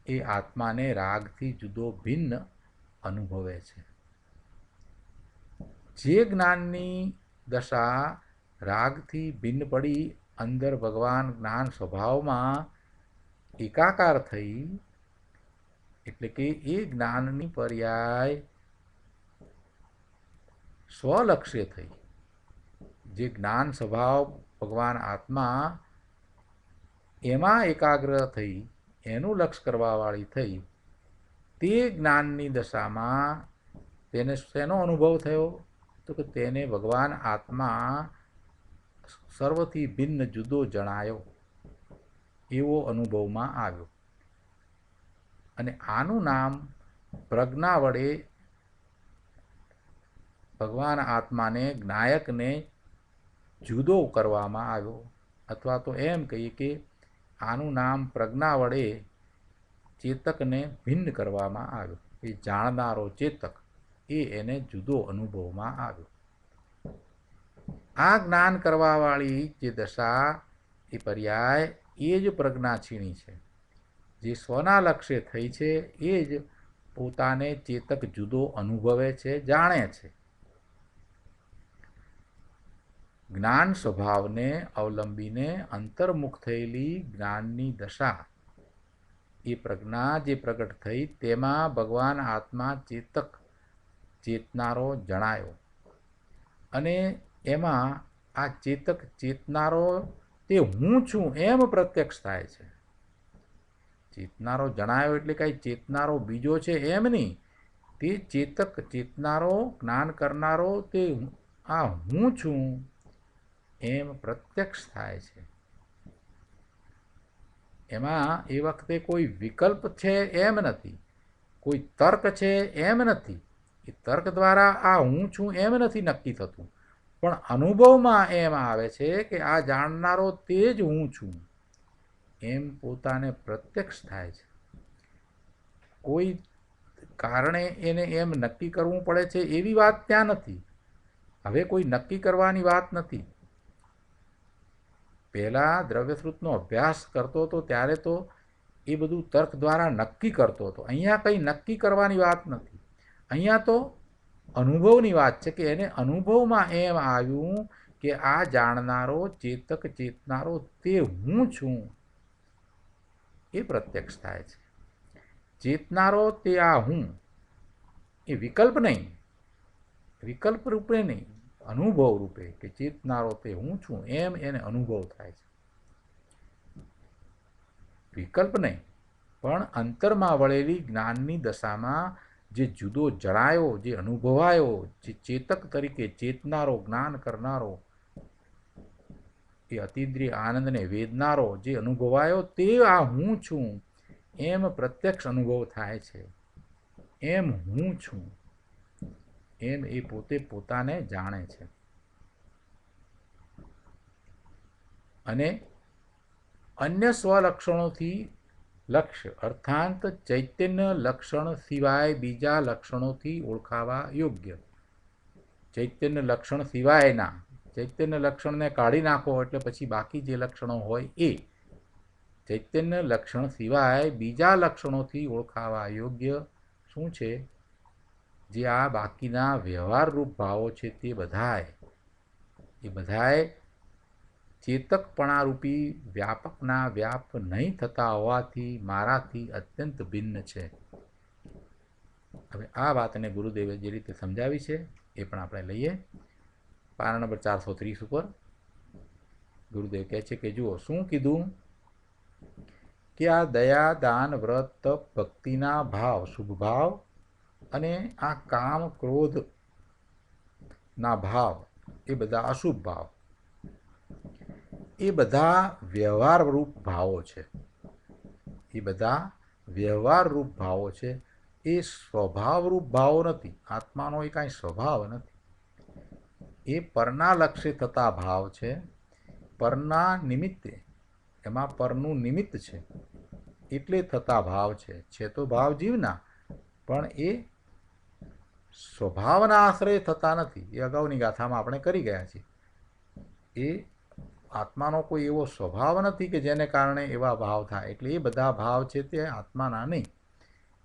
એ આત્માને રાગથી જુદો ભિન્ન અનુભવે છે. જે જ્ઞાનની દશા રાગથી ભિન્ન પડી અંદર ભગવાન જ્ઞાન સ્વભાવમાં એકાકાર થઈ, એટલે કે એ જ્ઞાનની પર્યાય સ્વલક્ષ્ય થઈ, જે જ્ઞાન સ્વભાવ ભગવાન આત્મા એમાં એકાગ્ર થઈ, એનું લક્ષ્ય કરવાવાળી થઈ, તે જ્ઞાનની દશામાં તેને શેનો અનુભવ થયો? તો કે તેને ભગવાન આત્મા સર્વથી ભિન્ન જુદો જણાયો, એવો અનુભવમાં આવ્યો. અને આનું નામ પ્રજ્ઞા વડે ભગવાન આત્માને, જ્ઞાયકને જુદો કરવામાં આવ્યો. અથવા તો એમ કહીએ કે આનું નામ પ્રજ્ઞા વડે ચેતકને ભિન્ન કરવામાં આવ્યો. એ જાણનારો ચેતક એને જુદો અનુભવમાં આવ્યો. આ જ્ઞાન કરવાવાળી જે દશા, એ પર્યાય, એ જ પ્રજ્ઞા છીણી છે. જે સ્વના લક્ષ્ય થઈ છે એ જ પોતાને ચેતક જુદો અનુભવે છે, જાણે છે. જ્ઞાન સ્વભાવને અવલંબીને અંતર્મુખ થયેલી જ્ઞાનની દશા, એ પ્રજ્ઞા જે પ્રગટ થઈ, તેમાં ભગવાન આત્મા ચેતક, ચેતનારો જણાયો. અને એમાં આ ચેતક, ચેતનારો તે હું છું એમ પ્રત્યક્ષ થાય છે. ચેતનારો જણાયો એટલે કાંઈ ચેતનારો બીજો છે એમ નહીં. તે ચેતક, ચેતનારો, જ્ઞાન કરનારો તે આ હું છું એમ પ્રત્યક્ષ થાય છે. એમાં એ વખતે કોઈ વિકલ્પ છે એમ નથી, કોઈ તર્ક છે એમ નથી. એ તર્ક દ્વારા આ હું છું એમ નથી નક્કી થતું, પણ અનુભવમાં એમ આવે છે કે આ જાણનારો તે જ હું છું એમ પોતાને પ્રત્યક્ષ થાય છે. કોઈ કારણે એને એમ નક્કી કરવું પડે છે એવી વાત ત્યાં નથી. હવે કોઈ નક્કી કરવાની વાત નથી. પહેલાં દ્રવ્યશ્રુતનો અભ્યાસ કરતો હતો ત્યારે તો એ બધું તર્ક દ્વારા નક્કી કરતો હતો. અહીંયા કંઈ નક્કી કરવાની વાત નથી. અહીંયા તો અનુભવની વાત છે કે એને અનુભવમાં એમ આવ્યું કે આ જાણનારો, ચેતક, ચેતનારો તે હું છું એ પ્રત્યક્ષ થાય છે. ચેતનારો તે આ હું, એ વિકલ્પ નહીં, વિકલ્પ રૂપે નહીં, અનુભવ રૂપે કે ચેતનારો તે હું છું એમ એને અનુભવ થાય છે. વિકલ્પ નહીં, પણ અંતરમાં વળેલી જ્ઞાનની દશામાં જે જુદો જણાયો, જે અનુભવાયો, જે ચેતક તરીકે ચેતનારો, જ્ઞાન કરનારો, એ અતિન્દ્રિય આનંદને વેદનારો જે અનુભવાયો, તે આ હું છું એમ પ્રત્યક્ષ અનુભવ થાય છે. એમ હું છું એમ એ પોતે પોતાને જાણે છે. અને અન્ય સ્વલક્ષણોથી લક્ષ્ય અર્થાંત ચૈતન્ય લક્ષણ સિવાય બીજા લક્ષણોથી ઓળખાવા યોગ્ય. ચૈતન્ય લક્ષણ સિવાયના, ચૈતન્ય લક્ષણને કાઢી નાખો એટલે પછી બાકી જે લક્ષણો હોય એ, ચૈતન્ય લક્ષણ સિવાય બીજા લક્ષણોથી ઓળખાવા યોગ્ય શું છે? જે આ બાકીના વ્યવહારરૂપ ભાવો છે તે બધાય ચેતકપણારૂપી વ્યાપકના વ્યાપ નહીં થતા હોવાથી મારાથી અત્યંત ભિન્ન છે. હવે આ વાતને ગુરુદેવે જે રીતે સમજાવી છે એ પણ આપણે લઈએ. પાના નંબર 430 ઉપર ગુરુદેવ કહે છે કે જુઓ શું કીધું કે આ દયા, દાન, વ્રત, તપ, ભક્તિના ભાવ, શુભ ભાવ અને આ કામ, ક્રોધના ભાવ, એ બધા અશુભ ભાવ, એ બધા વ્યવહારરૂપ ભાવો છે. એ બધા વ્યવહારરૂપ ભાવો છે. એ સ્વભાવરૂપ ભાવો નથી. આત્માનો એ કાંઈ સ્વભાવ નથી. એ પરના લક્ષ્ય થતા ભાવ છે. પરના નિમિત્તે, એમાં પરનું નિમિત્ત છે એટલે થતા ભાવ છે તો ભાવ જીવના, પણ એ સ્વભાવના આશ્રય થતા નથી. એ અગાઉની ગાથામાં આપણે કરી ગયા છીએ. એ આત્માનો કોઈ એવો સ્વભાવ નથી કે જેને કારણે એવા ભાવ થાય. એટલે એ બધા ભાવ છે તે આત્માના નહીં.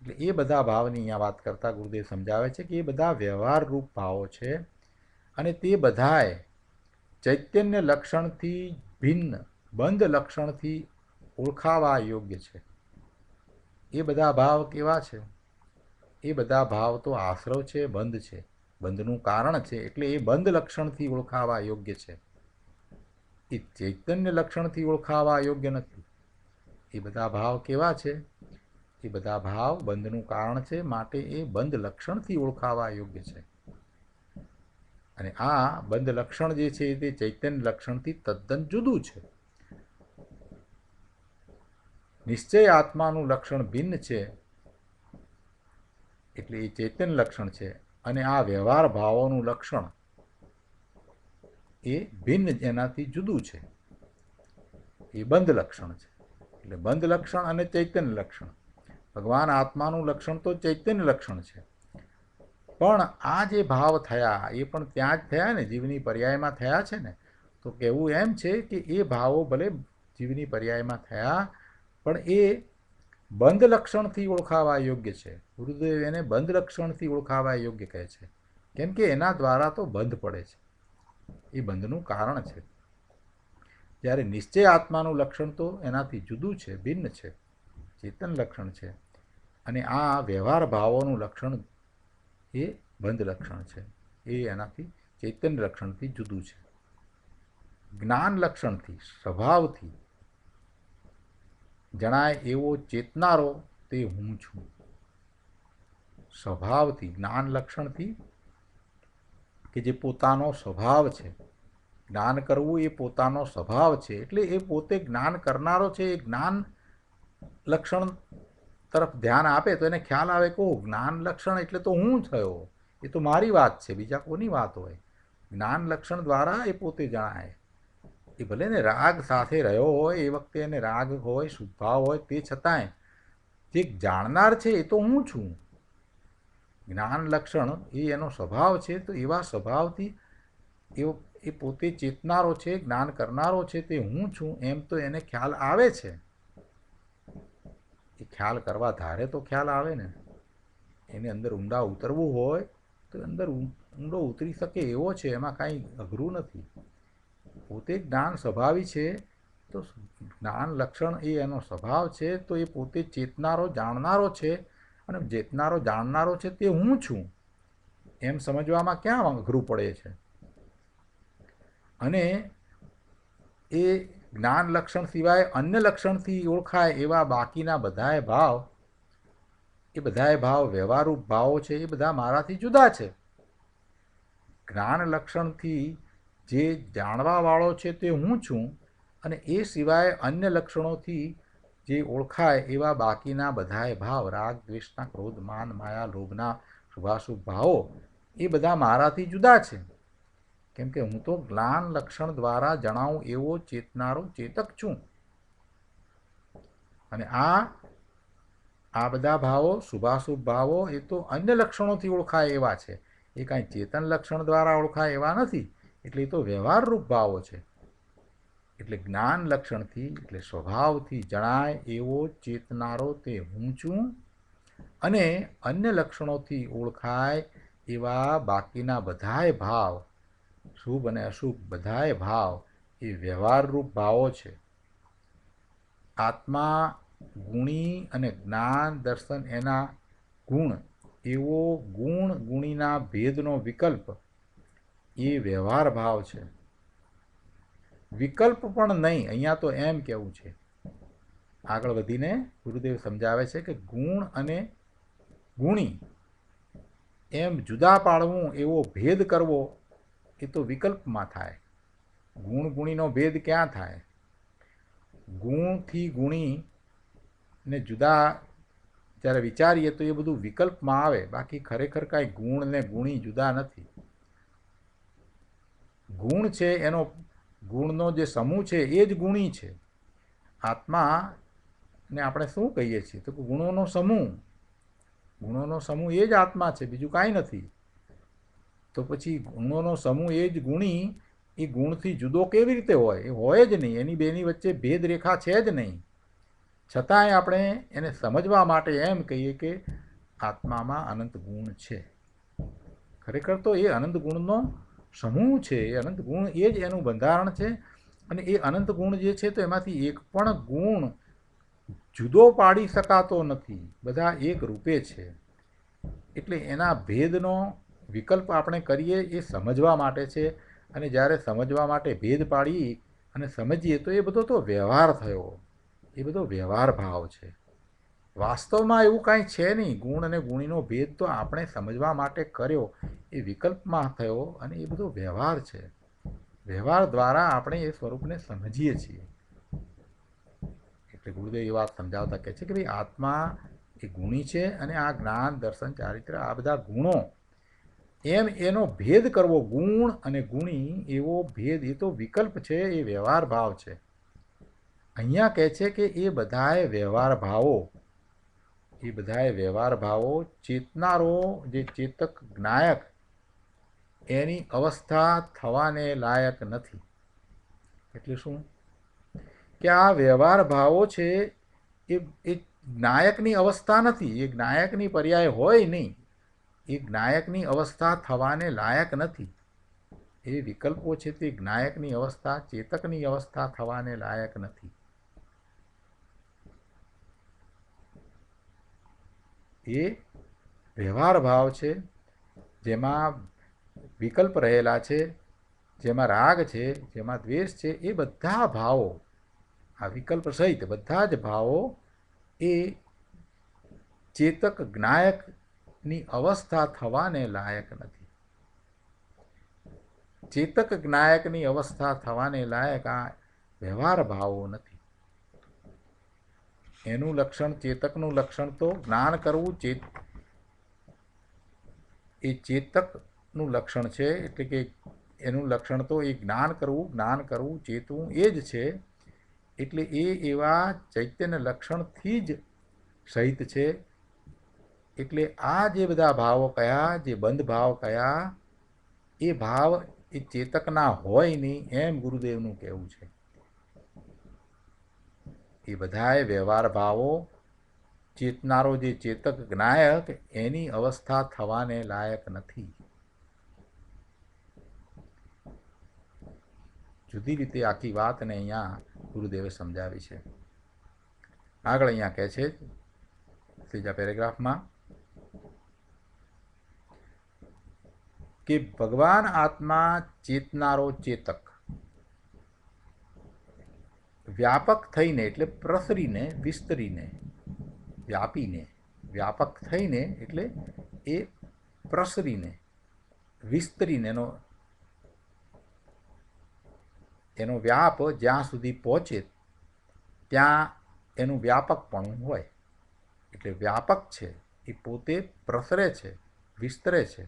એટલે એ બધા ભાવની અહીંયા વાત કરતા ગુરુદેવ સમજાવે છે કે એ બધા વ્યવહારરૂપ ભાવો છે અને તે બધાએ ચૈતન્ય લક્ષણથી ભિન્ન બંધ લક્ષણથી ઓળખાવા યોગ્ય છે. એ બધા ભાવ કેવા છે? એ બધા ભાવ તો આશ્રવ છે, બંધ છે, બંધનું કારણ છે, એટલે એ બંધ લક્ષણથી ઓળખાવા યોગ્ય છે. એ ચૈતન્ય લક્ષણથી ઓળખાવા યોગ્ય નથી. એ બધા ભાવ કેવા છે? એ બધા ભાવ બંધનું કારણ છે, માટે એ બંધ લક્ષણથી ઓળખાવા યોગ્ય છે. અને આ બંધ લક્ષણ જે છે તે ચૈતન્ય લક્ષણથી તદ્દન જુદું છે. નિશ્ચય આત્માનું લક્ષણ ભિન્ન છે, એટલે એ ચૈતન્ય લક્ષણ છે. અને આ વ્યવહાર ભાવોનું લક્ષણ એ ભિન્ન, એનાથી જુદું છે. એ બંધ લક્ષણ છે. એટલે બંધ લક્ષણ અને ચૈતન્ય લક્ષણ. ભગવાન આત્માનું લક્ષણ તો ચૈતન્ય લક્ષણ છે, પણ આ જે ભાવ થયા એ પણ ત્યાં જ થયા ને, જીવની પર્યાયમાં થયા છે ને. તો કહેવું એમ છે કે એ ભાવો ભલે જીવની પર્યાયમાં થયા, પણ એ બંધ લક્ષણથી ઓળખાવા યોગ્ય છે. ગુરુદેવ એને બંધ લક્ષણથી ઓળખાવા યોગ્ય કહે છે, કેમ કે એના દ્વારા તો બંધ પડે છે. એ બંધનું કારણ છે. જ્યારે નિશ્ચય આત્માનું લક્ષણ તો એનાથી જુદું છે, ભિન્ન છે, ચેતન લક્ષણ છે. અને આ વ્યવહાર ભાવોનું લક્ષણ એ બંધ લક્ષણ છે. એ એનાથી ચૈતન્ય લક્ષણથી જુદું છે. જ્ઞાન લક્ષણથી, સ્વભાવથી જણાય એવો ચેતનારો તે હું છું. સ્વભાવથી, જ્ઞાન લક્ષણથી, કે જે પોતાનો સ્વભાવ છે. જ્ઞાન કરવું એ પોતાનો સ્વભાવ છે, એટલે એ પોતે જ્ઞાન કરનારો છે. એ જ્ઞાન લક્ષણ તરફ ધ્યાન આપે તો એને ખ્યાલ આવે કે જ્ઞાન લક્ષણ એટલે તો હું થયો, એ તો મારી વાત છે, બીજા કોની વાત હોય. જ્ઞાન લક્ષણ દ્વારા એ પોતે જણાય. એ ભલે ને રાગ સાથે રહ્યો હોય, એ વખતે એને રાગ હોય, શુદ્ધભાવ હોય, તે છતાંય જે જાણનાર છે એ તો હું છું. જ્ઞાન લક્ષણ એ એનો સ્વભાવ છે, તો એવા સ્વભાવથી એ પોતે ચેતનારો છે, જ્ઞાન કરનારો છે, તે હું છું એમ તો એને ખ્યાલ આવે છે. એ ખ્યાલ કરવા ધારે તો ખ્યાલ આવે ને. એને અંદર ઊંડા ઉતરવું હોય તો અંદર ઊંડો ઉતરી શકે એવો છે, એમાં કાંઈ અઘરું નથી. પોતે જ્ઞાન સ્વભાવી છે, તો જ્ઞાન લક્ષણ એ એનો સ્વભાવ છે, તો એ પોતે ચેતનારો જાણનારો છે, અને ચેતનારો જાણનારો છે તે હું છું એમ સમજવામાં ક્યાં અઘરું પડે છે. અને એ જ્ઞાન લક્ષણ સિવાય અન્ય લક્ષણથી ઓળખાય એવા બાકીના બધાય ભાવ, એ બધાય ભાવ વ્યવહારરૂપ ભાવો છે, એ બધા મારાથી જુદા છે. જ્ઞાન લક્ષણથી જે જાણવાવાળો છે તે હું છું, અને એ સિવાય અન્ય લક્ષણોથી જે ઓળખાય એવા બાકીના બધાય ભાવ, રાગ, દ્વેષના, ક્રોધ, માન, માયા, લોભના શુભાશુભ ભાવો, એ બધા મારાથી જુદા છે. કેમ કે હું તો જ્ઞાન લક્ષણ દ્વારા જણાવું એવો ચેતનારો ચેતક છું. અને આ બધા ભાવો, શુભાશુભ ભાવો, એ તો અન્ય લક્ષણોથી ઓળખાય એવા છે. એ કાંઈ ચેતન લક્ષણ દ્વારા ઓળખાય એવા નથી. એટલે એ તો વ્યવહારરૂપ ભાવો છે. એટલે જ્ઞાન લક્ષણથી, એટલે સ્વભાવથી જણાય એવો ચેતનારો તે હું છું, અને અન્ય લક્ષણોથી ઓળખાય એવા બાકીના બધાય ભાવ, શુભ અને અશુભ બધાય ભાવ, એ વ્યવહારરૂપ ભાવો છે. આત્મા ગુણી અને જ્ઞાન દર્શન એના ગુણ, એવો ગુણ ગુણીના ભેદનો વિકલ્પ એ વ્યવહાર ભાવ છે. વિકલ્પ પણ નહીં, અહીંયા તો એમ કહેવું છે. આગળ વધીને ગુરુદેવ સમજાવે છે કે ગુણ અને ગુણી એમ જુદા પાડવું, એવો ભેદ કરવો, એ તો વિકલ્પમાં થાય. ગુણ ગુણીનો ભેદ ક્યાં થાય? ગુણથી ગુણીને જુદા જ્યારે વિચારીએ તો એ બધું વિકલ્પમાં આવે. બાકી ખરેખર કાંઈ ગુણ ને ગુણી જુદા નથી. ગુણ છે એનો, ગુણનો જે સમૂહ છે એ જ ગુણી છે. આત્માને આપણે શું કહીએ છીએ? તો ગુણોનો સમૂહ. ગુણોનો સમૂહ એ જ આત્મા છે, બીજું કાંઈ નથી. તો પછી ગુણોનો સમૂહ એ જ ગુણી, એ ગુણથી જુદો કેવી રીતે હોય? એ હોય જ નહીં. એની બેની વચ્ચે ભેદ રેખા છે જ નહીં. છતાંય આપણે એને સમજવા માટે એમ કહીએ કે આત્મામાં અનંત ગુણ છે. ખરેખર તો એ અનંત ગુણનો સમૂહ છે. એ અનંત ગુણ એ જ એનું બંધારણ છે. અને એ અનંત ગુણ જે છે, તો એમાંથી એક પણ ગુણ જુદો પાડી શકાતો નથી, બધા એક રૂપે છે. એટલે એના ભેદનો વિકલ્પ આપણે કરીએ એ સમજવા માટે છે. અને જ્યારે સમજવા માટે ભેદ પાડી અને સમજીએ તો એ બધો તો વ્યવહાર થયો, એ બધો વ્યવહાર ભાવ છે. વાસ્તવમાં એવું કાંઈ છે નહીં. ગુણ અને ગુણીનો ભેદ તો આપણે સમજવા માટે કર્યો, એ વિકલ્પમાં થયો, અને એ બધો વ્યવહાર છે. વ્યવહાર દ્વારા આપણે એ સ્વરૂપને સમજીએ છીએ. એટલે ગુરુદેવ એ વાત સમજાવતા કહે છે કે ભાઈ આત્મા એ ગુણી છે, અને આ જ્ઞાન દર્શન ચારિત્ર આ બધા ગુણો, એમ એનો ભેદ કરવો, ગુણ અને ગુણી એવો ભેદ એ તો વિકલ્પ છે, એ વ્યવહાર ભાવ છે. અહીંયા કહે છે કે એ બધાએ વ્યવહાર ભાવો, એ બધાએ વ્યવહાર ભાવો ચેતનારો જે ચેતક જ્ઞાયક એની અવસ્થા થવાને લાયક નથી. એટલે શું કે આ વ્યવહાર ભાવો છે એ જ્ઞાયકની અવસ્થા નથી, એ જ્ઞાયકની પર્યાય હોય નહીં, એ જ્ઞાયકની અવસ્થા થવાને લાયક નથી. એ વિકલ્પો છે તે જ્ઞાયકની અવસ્થા, ચેતકની અવસ્થા થવાને લાયક નથી. એ વ્યવહાર ભાવ છે, જેમાં વિકલ્પ રહેલા છે, જેમાં રાગ છે, જેમાં દ્વેષ છે. એ બધા ભાવો, આ વિકલ્પ સહિત બધા જ ભાવો એ ચેતક જ્ઞાયકની અવસ્થા થવાને લાયક નથી. ચેતક જ્ઞાયકની અવસ્થા થવાને લાયક આ વ્યવહાર ભાવો નથી. એનું લક્ષણ, ચેતકનું લક્ષણ તો જ્ઞાન કરવું, એ ચેતકનું લક્ષણ છે. એટલે કે એનું લક્ષણ તો એ જ્ઞાન કરવું, ચેતવું એ જ છે. એટલે એ એવા ચૈતન્ય લક્ષણથી જ સહિત છે. એટલે આ જે બધા ભાવો કયા, જે બંધ ભાવ કયા, એ ભાવ એ ચેતકના હોય નહીં, એમ ગુરુદેવનું કહેવું છે. એ બધાએ વ્યવહાર ભાવો ચેતનારો જે ચેતક જ્ઞાયક એની અવસ્થા થવાને લાયક નથી. જુદી રીતે આખી વાતને અહીંયા ગુરુદેવે સમજાવી છે. આગળ અહીંયા કહે છે ત્રીજા પેરેગ્રાફમાં કે ભગવાન આત્મા ચેતનારો ચેતક વ્યાપક થઈને, એટલે પ્રસરીને, વિસ્તરીને, વ્યાપીને, વ્યાપક થઈને એટલે એ પ્રસરીને, વિસ્તરીને, એનો વ્યાપ જ્યાં સુધી પહોંચે ત્યાં એનું વ્યાપકપણું હોય. એટલે વ્યાપક છે, એ પોતે પ્રસરે છે, વિસ્તરે છે.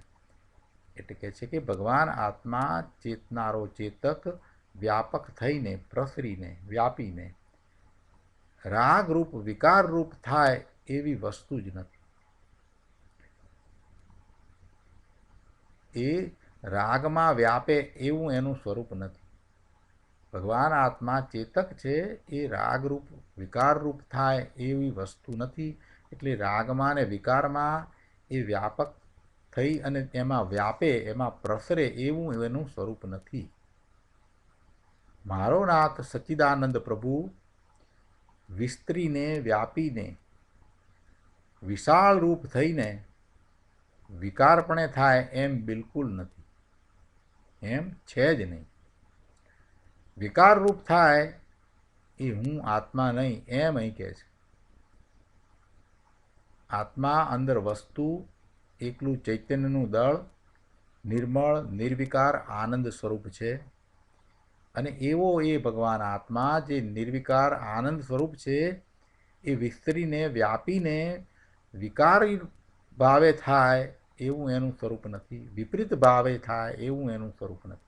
એટલે કહે છે કે ભગવાન આત્મા ચેતનારો ચેતક વ્યાપક થઈને, પ્રસરીને, વ્યાપીને રાગરૂપ, વિકારરૂપ થાય એવી વસ્તુ જ નથી. એ રાગમાં વ્યાપે એવું એનું સ્વરૂપ નથી. ભગવાન આત્મા ચેતક છે, એ રાગરૂપ, વિકારરૂપ થાય એવી વસ્તુ નથી. એટલે રાગમાં ને વિકારમાં એ વ્યાપક થઈ અને એમાં વ્યાપે, એમાં પ્રસરે એવું એનું સ્વરૂપ નથી. મારો નાથ સચ્ચિદાનંદ પ્રભુ વિસ્તરીને, વ્યાપીને, વિશાળ રૂપ થઈને વિકારપણે થાય એમ બિલકુલ નથી, એમ છે જ નહીં. વિકાર રૂપ થાય એ હું આત્મા નહીં, એમ અહીં કહે છે. આત્મા અંદર વસ્તુ, એકલું ચૈતન્યનું દળ, નિર્મળ, નિર્વિકાર આનંદ સ્વરૂપ છે. અને એવો એ ભગવાન આત્મા જે નિર્વિકાર આનંદ સ્વરૂપ છે, એ વિસ્તરીને, વ્યાપીને વિકારી ભાવે થાય એવું એનું સ્વરૂપ નથી. વિપરીત ભાવે થાય એવું એનું સ્વરૂપ નથી.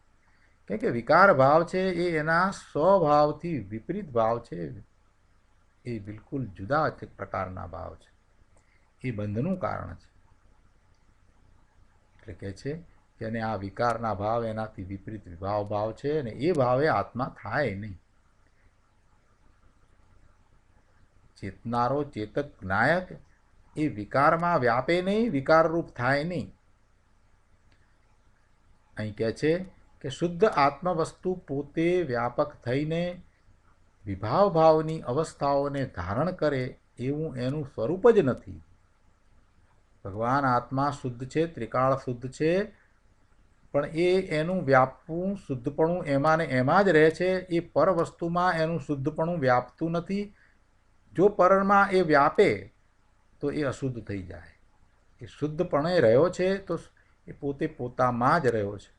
કેમ કે વિકાર ભાવ છે એ એના સ્વભાવથી વિપરીત ભાવ છે. એ બિલકુલ જુદા પ્રકારના ભાવ છે. એ બંધનું કારણ છે. એટલે કહે છે કે અને આ વિકારના ભાવ એનાથી વિપરીત ભાવ છે, અને એ ભાવે આત્મા થાય નહીં. ચેતનારો ચેતક જ્ઞાયક એ વિકારમાં વ્યાપે નહીં, વિકારરૂપ થાય નહીં. અહીં કહે છે કે શુદ્ધ આત્મવસ્તુ પોતે વ્યાપક થઈને વિભાવ ભાવની અવસ્થાઓને ધારણ કરે એવું એનું સ્વરૂપ જ નથી. ભગવાન આત્મા શુદ્ધ છે, ત્રિકાળ શુદ્ધ છે, પણ એનું વ્યાપવું શુદ્ધપણું એમાં ને એમાં જ રહે છે. એ પર વસ્તુમાં એનું શુદ્ધપણું વ્યાપતું નથી. જો પરમાં એ વ્યાપે તો એ અશુદ્ધ થઈ જાય. એ શુદ્ધપણે રહ્યો છે તો એ પોતે પોતામાં જ રહ્યો છે.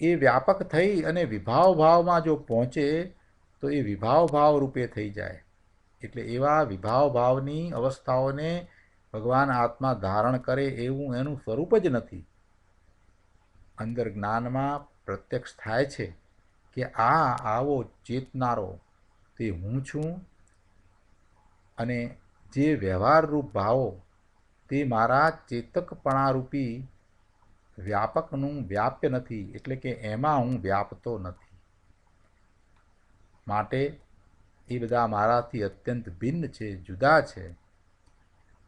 એ વ્યાપક થઈ અને વિભાવ ભાવમાં જો પહોંચે તો એ વિભાવ ભાવ રૂપે થઈ જાય. એટલે એવા વિભાવ ભાવની અવસ્થાઓને ભગવાન આત્મા ધારણ કરે એવું એનું સ્વરૂપ જ નથી. અંદર જ્ઞાનમાં પ્રત્યક્ષ થાય છે કે આવો ચેતનારો તે હું છું, અને જે વ્યવહારરૂપ ભાવો તે મારા ચેતકપણારૂપી વ્યાપકનું વ્યાપ્ય નથી, એટલે કે એમાં હું વ્યાપતો નથી. માટે એ બધા મારાથી અત્યંત ભિન્ન છે, જુદા છે.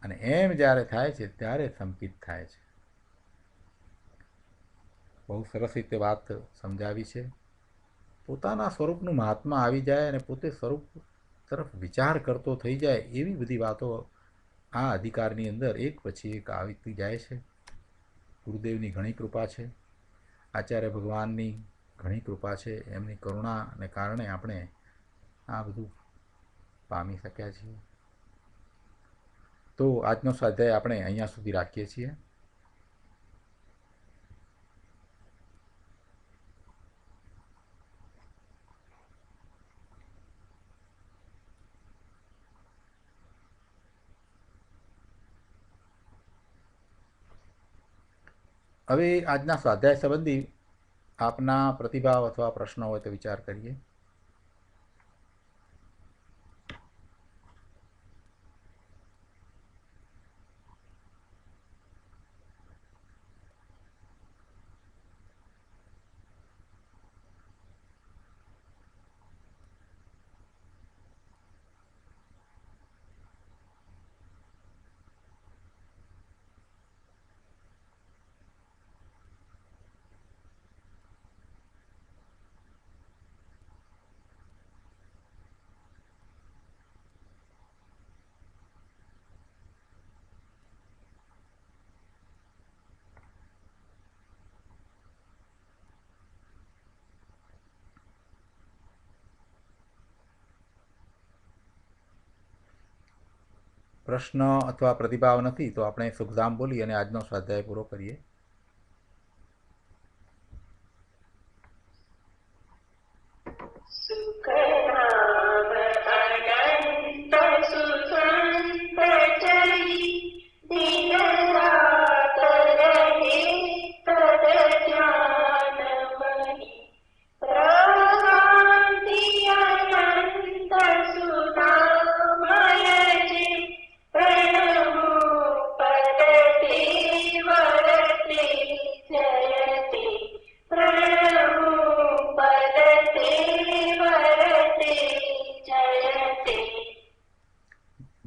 અને એમ જ્યારે થાય છે ત્યારે સંકિત થાય છે. બહુ સરસ રીતે વાત સમજાવી છે. પોતાના સ્વરૂપનું મહાત્મા આવી જાય અને પોતે સ્વરૂપ તરફ વિચાર કરતો થઈ જાય એવી બધી વાતો આ અધિકારની અંદર એક પછી એક આવતી જાય છે. ગુરુદેવની ઘણી કૃપા છે, આચાર્ય ભગવાનની ઘણી કૃપા છે. એમની કરુણાને કારણે આપણે આ બધું પામી શક્યા છીએ. તો આજનો સ્વાધ્યાય આપણે અહીંયા સુધી રાખીએ છીએ. હવે આજના સ્વાધ્યાય સંબંધી આપના પ્રતિભાવ અથવા પ્રશ્નો હોય તો વિચાર કરીએ. પ્રશ્ન અથવા પ્રતિભાવ નથી તો આપણે સુખધામ બોલી અને આજનો સ્વાધ્યાય પૂરો કરીએ.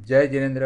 જય જિનેન્દ્ર.